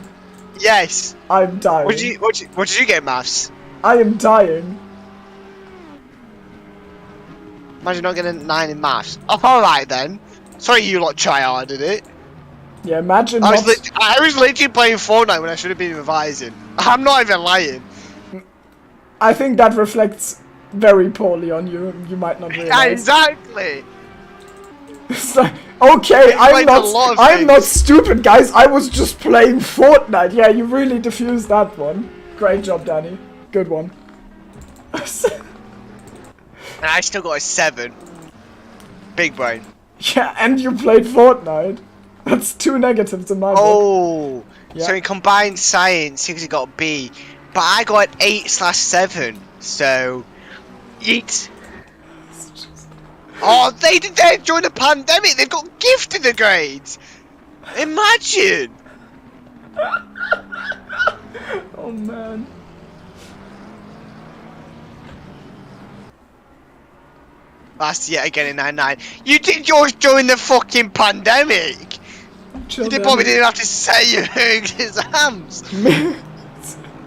Yes. I'm dying. What did you get in maths? I am dying. Imagine not getting a 9 in maths. Oh, alright then. Sorry you lot try hard at it. Yeah, imagine I was literally playing Fortnite when I should have been revising. I'm not even lying. I think that reflects very poorly on you. You might not realize. Exactly. It's like, okay, I'm not stupid, guys. I was just playing Fortnite. Yeah, you really diffused that one. Great job, Danny. Good one. And I still got a 7. Big brain. Yeah, and you played Fortnite. That's 2 negatives in my book. Oh, yeah. So in combined science, he got a B, but I got an 8/7. So, yeet. Oh, they did that during the pandemic. They've got gifted the grades. Imagine. Oh man. That's yet again in 99. You did yours during the fucking pandemic. You probably didn't have to say your exams.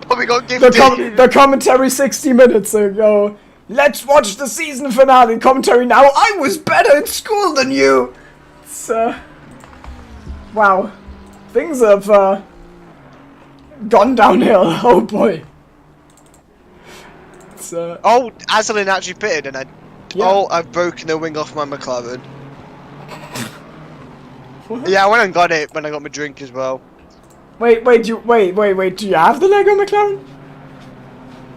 Probably got gifted. The commentary 60 minutes ago. Let's watch the season finale commentary now. I was better at school than you. It's, wow. Things have, gone downhill. Oh boy. It's, Oh, Aslan actually pitted and I've broken the wing off my McLaren. What? Yeah, I went and got it when I got my drink as well. Wait, do you have the Lego McLaren?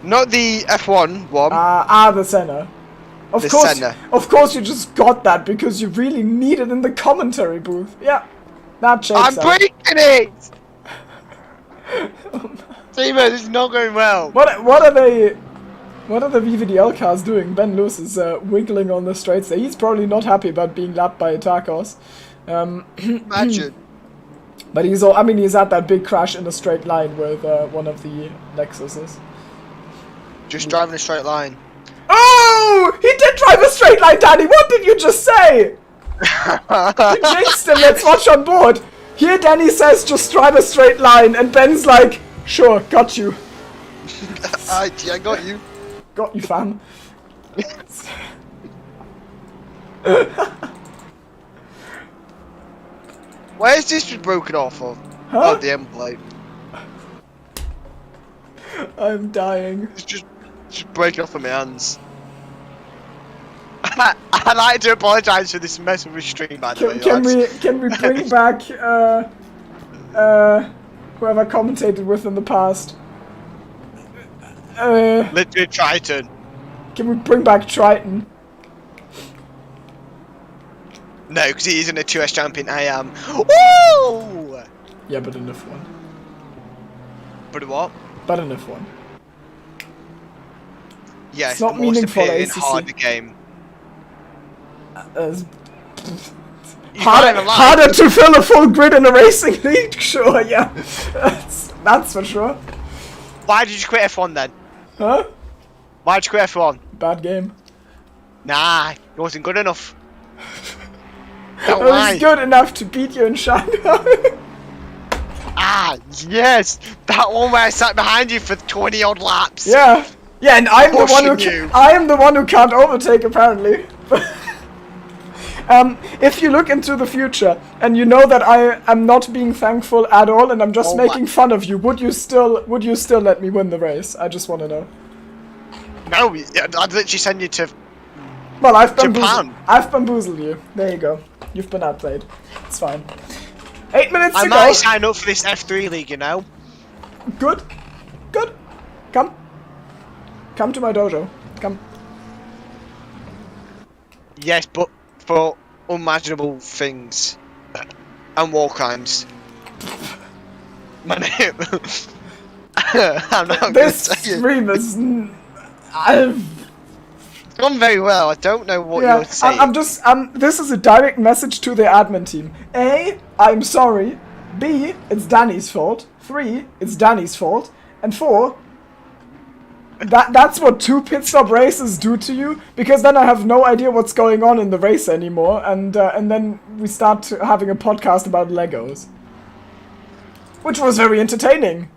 Not the F1 one. The Senna. Of course you just got that because you really need it in the commentary booth. Yeah, that checks out. I'm breaking it! Oh, Timo, this is not going well. What are they? What are the VVDL cars doing? Ben Lewis is wiggling on the straights there. He's probably not happy about being lapped by Tacos. Imagine. But he's at that big crash in a straight line with one of the Lexuses. Just driving a straight line. Oh! He did drive a straight line, Danny! What did you just say? You jinxed him, let's watch on board. Here Danny says just drive a straight line, and Ben's like, sure, got you. I got you. Got you, fam. Where is this just broken off of? Huh? Oh, the end plate. I'm dying. It's just breaking off of my hands. I'd like to apologise for this mess of a stream, by the way. Can we bring back whoever commentated with in the past? Literally Triton. Can we bring back Triton? No, because he isn't a 2S champion. I am. Woo! Yeah, but in F1. But what? But in F1. Yes, It's not the most meaningful, appealing ACC. harder game. Harder to fill a full grid in a racing league? Sure, yeah. That's for sure. Why did you quit F1 then? Huh? Why did you quit F1? Bad game. Nah, it wasn't good enough. It Don't was lie. good enough to beat you in Shanghai. Ah, yes! That one where I sat behind you for 20 odd laps. Yeah. Yeah, and I'm the one who Pushing you. I am the one who can't overtake apparently. If you look into the future and you know that I am not being thankful at all and I'm just making fun of you, would you still let me win the race? I just want to know. No, I'd literally send you to Well, I've Japan. bamboozled you. There you go. You've been outplayed. It's fine. 8 minutes I to might go. sign up for this F3 league, you know. Good. Good. Come. Come to my dojo. Come. Yes, but for unimaginable things and war crimes. My name. I'm not going to This say it. stream is... It's gone very well. I don't know what Yeah, you're saying. I'm just, this is a direct message to the admin team. A, I'm sorry. B, it's Danny's fault. 3, it's Danny's fault. And 4, that's what 2 pit stop races do to you, because then I have no idea what's going on in the race anymore, and then we start having a podcast about Legos. Which was very entertaining.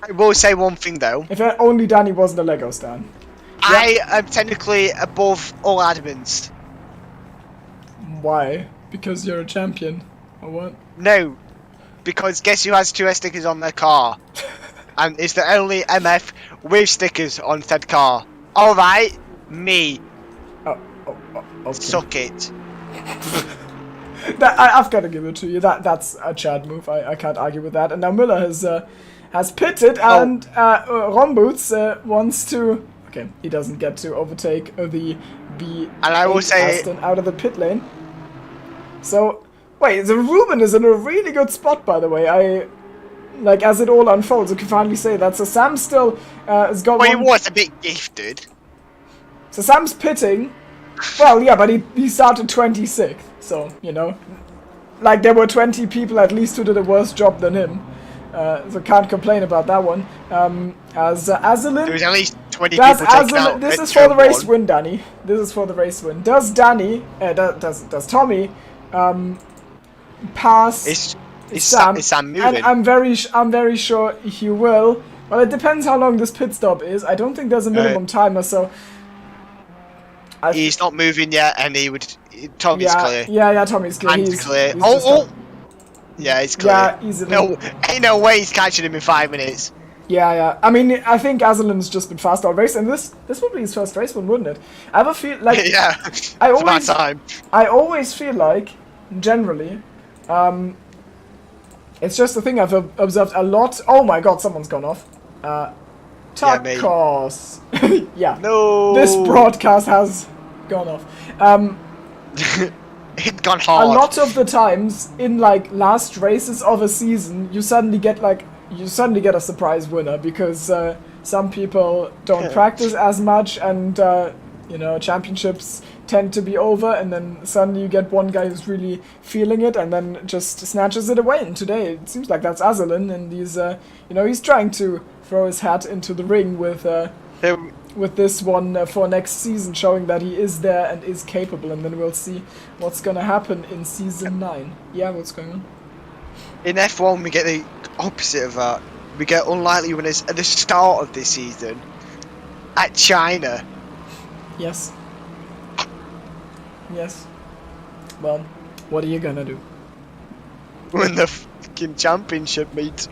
I will say one thing though. If only Danny wasn't a Lego stan. I am technically above all admins. Why? Because you're a champion. Or what? No, because guess who has 2S stickers on their car? And it's the only MF with stickers on said car. Alright, me. Oh, okay. Suck it. I've got to give it to you. That's a Chad move. I can't argue with that. And now Miller has pitted, and Romboots wants to. Okay, he doesn't get to overtake the B. And I will say Aston out of the pit lane. So wait, the Ruben is in a really good spot, by the way. Like as it all unfolds, you can finally say that. So Sam still has got. Well, he was a bit gifted. So Sam's pitting. Well, yeah, but he started 26th, so, you know. Like, there were 20 people at least who did a worse job than him. So can't complain about that one. As Azalin... There was at least 20 people taken out. This is for the race win, Danny. This is for the race win. Does Danny... does Tommy... pass... Is Sam moving? And I'm very sure he will. Well, it depends how long this pit stop is. I don't think there's a minimum timer, so... He's not moving yet, and he would... Tommy's clear. Yeah, Tommy's clear. He's clear. He's Yeah, he's clear. Yeah, easily. No, ain't no way he's catching him in 5 minutes. Yeah. I mean, I think Azalin's just been fast all race, and this would be his first race win, wouldn't it? I have a feel like... Yeah, I always feel like, generally, it's just a thing I've observed a lot. Oh my god, someone's gone off. Tacos. Yeah. No. This broadcast has gone off. It's gone hard. A lot of the times in like last races of a season, you suddenly get like you suddenly get a surprise winner because some people don't practice as much, and you know, championships tend to be over, and then suddenly you get one guy who's really feeling it and then just snatches it away. And today it seems like that's Azalin, and he's you know, he's trying to throw his hat into the ring with this one for next season, showing that he is there and is capable, and then we'll see what's gonna happen in season 9. Yeah, what's going on? In F1 we get the opposite of that. We get unlikely winners at the start of this season at China. Yes. Yes. Well, what are you gonna do? Win the fucking championship, mate.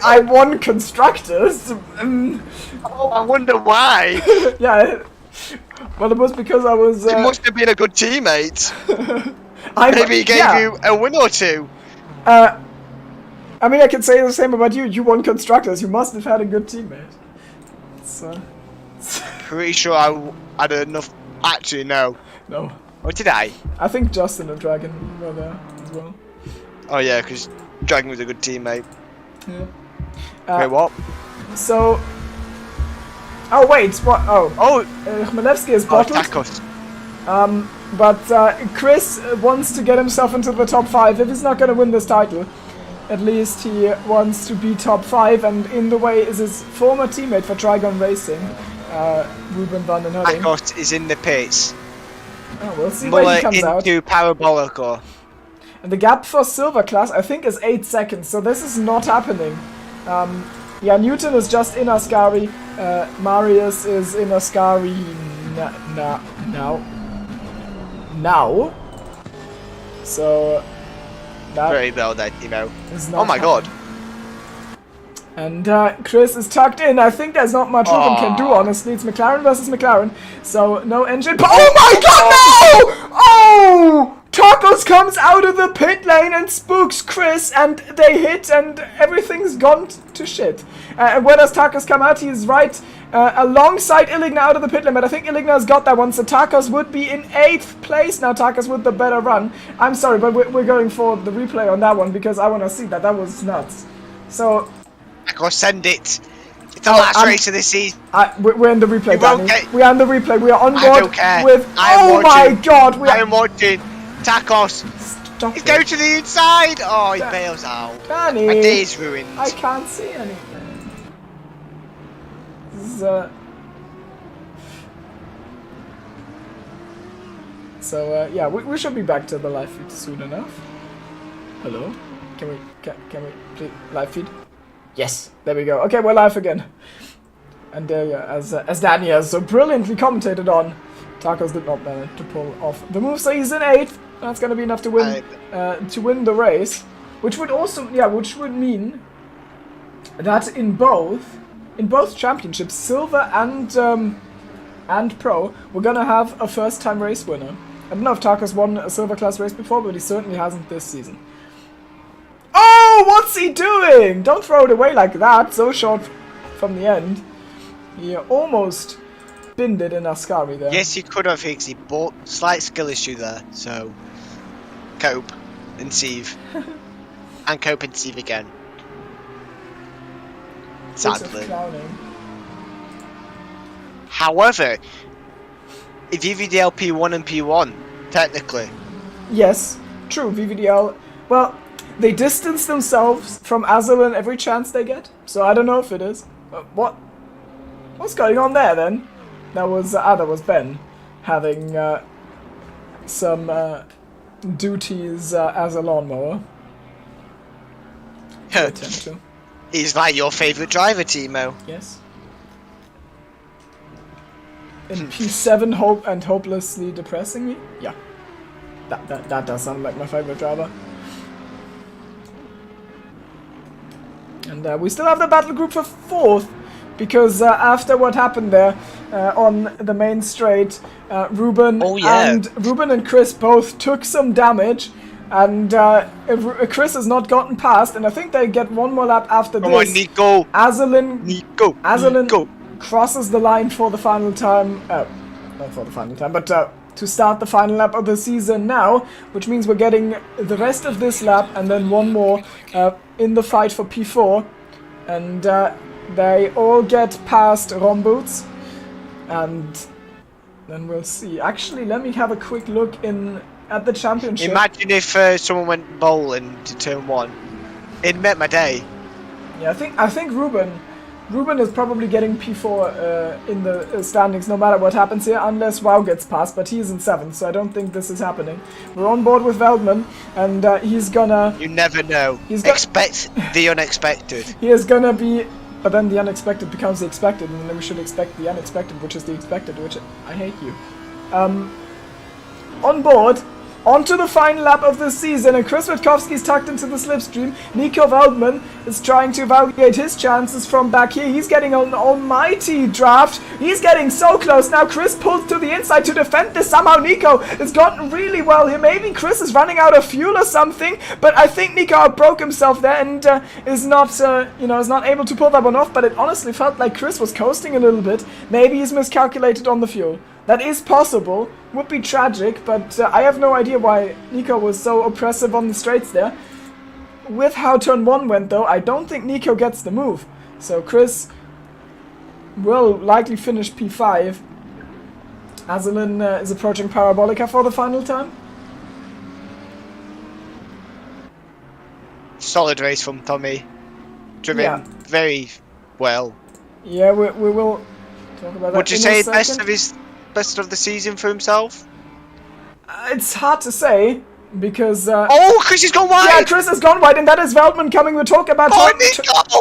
I won constructors. Oh, I wonder why. Yeah. Well, it was because I was. It must have been a good teammate. I Maybe he gave you a win or two. I mean, I can say the same about you. You won constructors. You must have had a good teammate. So. Pretty sure I had enough. Actually, no. No. Or did I? I think Justin and Dragon were there as well. Oh yeah, because Dragon was a good teammate. Yeah. Wait, what? So. Oh wait, what? Oh. Oh. Chmielewski is bottled. Tacos. But Chris wants to get himself into the top 5 if he's not going to win this title. At least he wants to be top 5, and in the way is his former teammate for Trigon Racing, Ruben van den Herding. Tacos is in the pits. Oh, we'll see where he comes out. Into Parabolico. And the gap for silver class, I think, is 8 seconds, so this is not happening. Yeah, Newton is just in Ascari. Marius is in Ascari now. So that Very well done, Timo. is not Oh my god. And Chris is tucked in. I think there's not much Ruben can do, honestly. It's McLaren versus McLaren, so no engine. Oh my god, no! Oh! Tacos comes out of the pit lane and spooks Chris, and they hit, and everything's gone to shit. And where does Tacos come out? He's right alongside Illigna out of the pit lane, but I think Illigna has got that one, so Tacos would be in 8th place now. Tacos with the better run. I'm sorry, but we're going for the replay on that one because I want to see that. That was nuts. So. Tacos, send it. It's the last race of this season. We're in the replay, Danny. We are in the replay. We are on board I don't care. with. Oh my god! I am watching. Tacos. Stop He's it. going to the inside. Oh, he bails out. Danny, My day is ruined. I can't see anything. This is, So yeah, we should be back to the live feed soon enough. Hello? Can we please live feed? Yes, there we go. Okay, we're live again. And yeah, as Danny has so brilliantly commentated on, Tacos did not manage to pull off the move, so he's in 8th. That's gonna be enough to win the race, which would also which would mean that in both championships, silver and pro, we're gonna have a first-time race winner. I don't know if Tacos won a silver class race before, but he certainly hasn't this season. Oh, what's he doing? Don't throw it away like that. So short from the end. He almost binned it in Ascari there. Yes, he could have, Higgsy, but slight skill issue there. So, cope and sieve. And cope and sieve again. Sadly. However, if VVDL P1 and P1, technically. Yes, true, VVDL. Well, they distance themselves from Azalin every chance they get, so I don't know if it is. What's going on there then? That was Ben having some duties as a lawnmower. He's like your favourite driver, Timo. Yes. In P7, hopelessly depressing me? Yeah. That does sound like my favourite driver. And we still have the battle group for 4th, because after what happened there on the main straight, Ruben and Chris both took some damage, and Chris has not gotten past, and I think they get one more lap after this. Come on, Nico! Azalin crosses the line for the final time. Not for the final time, but to start the final lap of the season now, which means we're getting the rest of this lap and then one more in the fight for P4. And they all get past Romboots. And then we'll see. Actually, let me have a quick look at the championship. Imagine if someone went bowling to turn 1. It made my day. Yeah, I think Ruben is probably getting P4 in the standings no matter what happens here, unless WoW gets past, but he's in 7th, so I don't think this is happening. We're on board with Veldman, and he's gonna... You never know. Expect the unexpected. He is gonna be... But then the unexpected becomes the expected, and then we should expect the unexpected, which is the expected, which... I hate you. On board... On to the final lap of the season, and Chris Witkowski's tucked into the slipstream. Nico Veldman is trying to evaluate his chances from back here. He's getting an almighty draft. He's getting so close. Now Chris pulls to the inside to defend this. Somehow Nico has gotten really well here. Maybe Chris is running out of fuel or something, but I think Nico outbroke himself there and is not able to pull that one off, but it honestly felt like Chris was coasting a little bit. Maybe he's miscalculated on the fuel. That is possible, would be tragic, but I have no idea why Nico was so oppressive on the straights there. With how turn 1 went though, I don't think Nico gets the move. So Chris will likely finish P5. Azalin is approaching Parabolica for the final time. Solid race from Tommy. Driven very well. Yeah, we will talk about that. Would you say best of the season for himself? It's hard to say because Chris has gone wide. Yeah, Chris has gone wide, and that is Veldman coming. We're talking about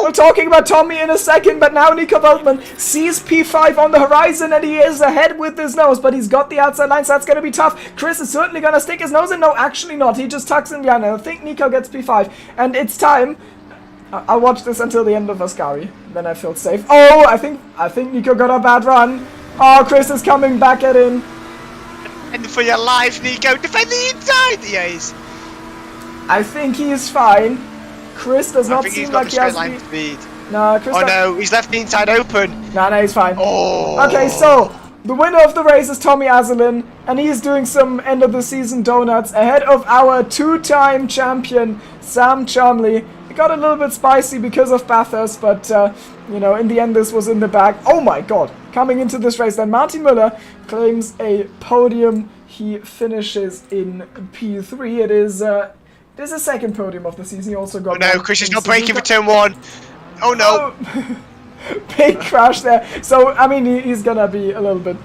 we're talking about Tommy in a second, but now Nico Veldman sees P5 on the horizon, and he is ahead with his nose, but he's got the outside line, so that's going to be tough. Chris is certainly going to stick his nose in. No, actually not. He just tucks in behind, and I think Nico gets P5, and it's time. I'll watch this until the end of Ascari. Then I feel safe. Oh, I think Nico got a bad run. Oh, Chris is coming back at him. And for your life, Nico, defend the inside. Yeah, he's. I think he is fine. Chris does not seem like he has speed. No, Chris. Oh no, he's left the inside open. No, he's fine. Oh. Okay, so the winner of the race is Tommy Azalin, and he's doing some end of the season donuts ahead of our 2-time champion Sam Chumley. It got a little bit spicy because of Bathurst, but in the end this was in the bag. Oh my god. Coming into this race, then Martin Müller claims a podium. He finishes in P3. It is a second podium of the season. He also got. Oh no, Chris is not breaking for turn 1. Oh no! Big crash there. So I mean, he's gonna be a little bit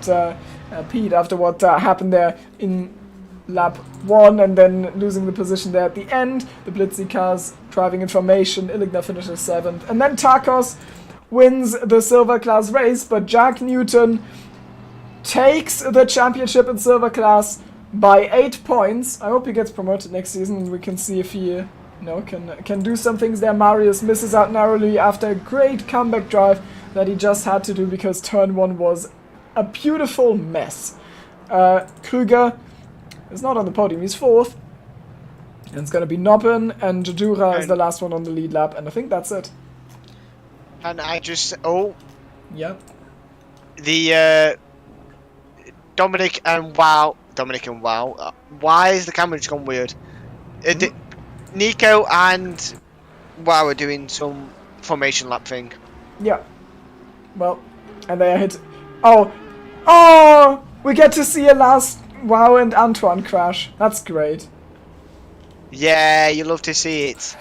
peed after what happened there in lap 1, and then losing the position there at the end. The Blitzy cars driving in formation. Illigna finishes 7th, and then Takos wins the silver class race, but Jack Newton takes the championship in silver class by 8 points. I hope he gets promoted next season, and we can see if he can do some things there. Marius misses out narrowly after a great comeback drive that he just had to do because turn 1 was a beautiful mess. Krüger is not on the podium, he's 4th. And it's going to be Noppen, and Jadura is the last one on the lead lap, and I think that's it. And I just Yep. The Dominic and Wow. Why is the camera just gone weird? Nico and Wow are doing some formation lap thing. Yeah. Well, and they are hit. Oh! We get to see a last Wow and Antoine crash. That's great. Yeah, you love to see it.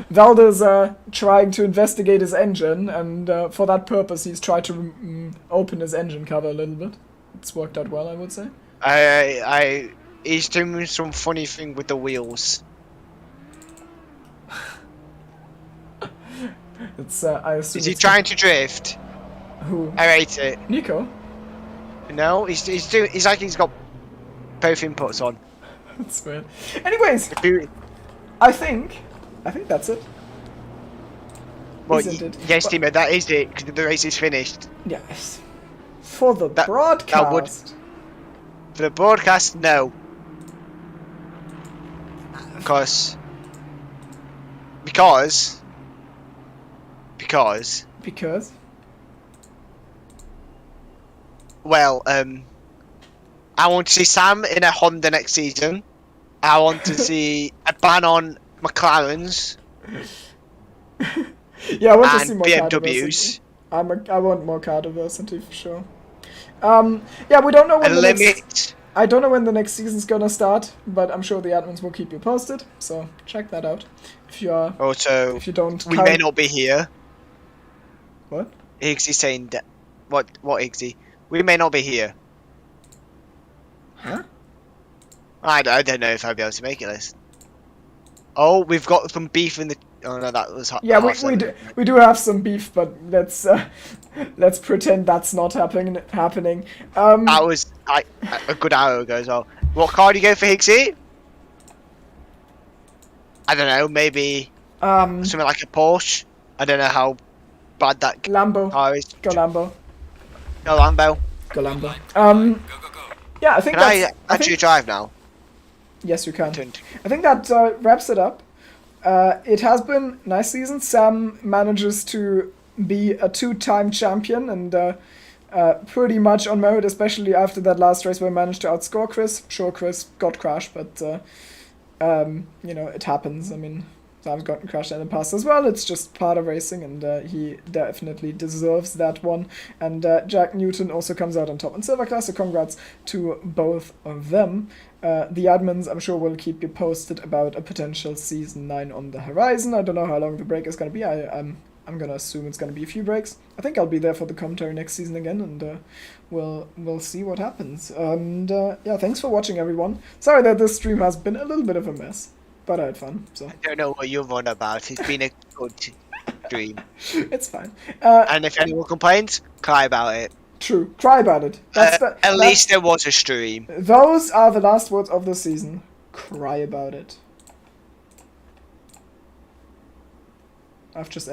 Valder's trying to investigate his engine, and for that purpose he's tried to open his engine cover a little bit. It's worked out well, I would say. He's doing some funny thing with the wheels. It's I assume. Is he trying to drift? Who? I rate it. Nico? No, he's like he's got both inputs on. That's weird. Anyways, I think that's it. Well, Isn't it? yes, Timo, that is it, because the race is finished. Yes. For the broadcast. For the broadcast, no. Because. Well, I want to see Sam in a Honda next season. I want to see a ban on McLarens Yeah, I want to see and more car diversity. BMWs. I want more car diversity for sure. Yeah, we don't know when A the next. limit. I don't know when the next season's gonna start, but I'm sure the admins will keep you posted. So check that out. If you are, Also, if you don't, we may not be here. What? Iggsy's saying that. What Iggsy? We may not be here. Huh? I don't know if I'll be able to make it, Liz. Oh, we've got some beef in the. Oh no, that was Yeah, half we do have some beef, but let's pretend that's not happening. That was a good hour ago as well. What car do you go for, Higgsy? I don't know, maybe something like a Porsche. I don't know how bad that Lambo. car is. Go Lambo. No, Lambo. Go Lambo. Yeah, I think Can that's. I actually drive now? Yes, you can. Turned. I think that wraps it up. It has been a nice season. Sam manages to be a two-time champion and pretty much on merit, especially after that last race where he managed to outscore Chris. Sure, Chris got crashed, but you know, it happens. I mean, Sam's gotten crashed in the past as well. It's just part of racing, and he definitely deserves that one. And Jack Newton also comes out on top in Silver Class, so congrats to both of them. The admins, I'm sure, will keep you posted about a potential Season 9 on the horizon. I don't know how long the break is going to be. I'm going to assume it's going to be a few breaks. I think I'll be there for the commentary next season again, and we'll see what happens. And yeah, thanks for watching, everyone. Sorry that this stream has been a little bit of a mess, but I had fun. So I don't know what you're on about. It's been a good dream. it's fine. And if anyone complains, cry about it. True. Cry about it. At least there was a stream. Those are the last words of the season. Cry about it. I've just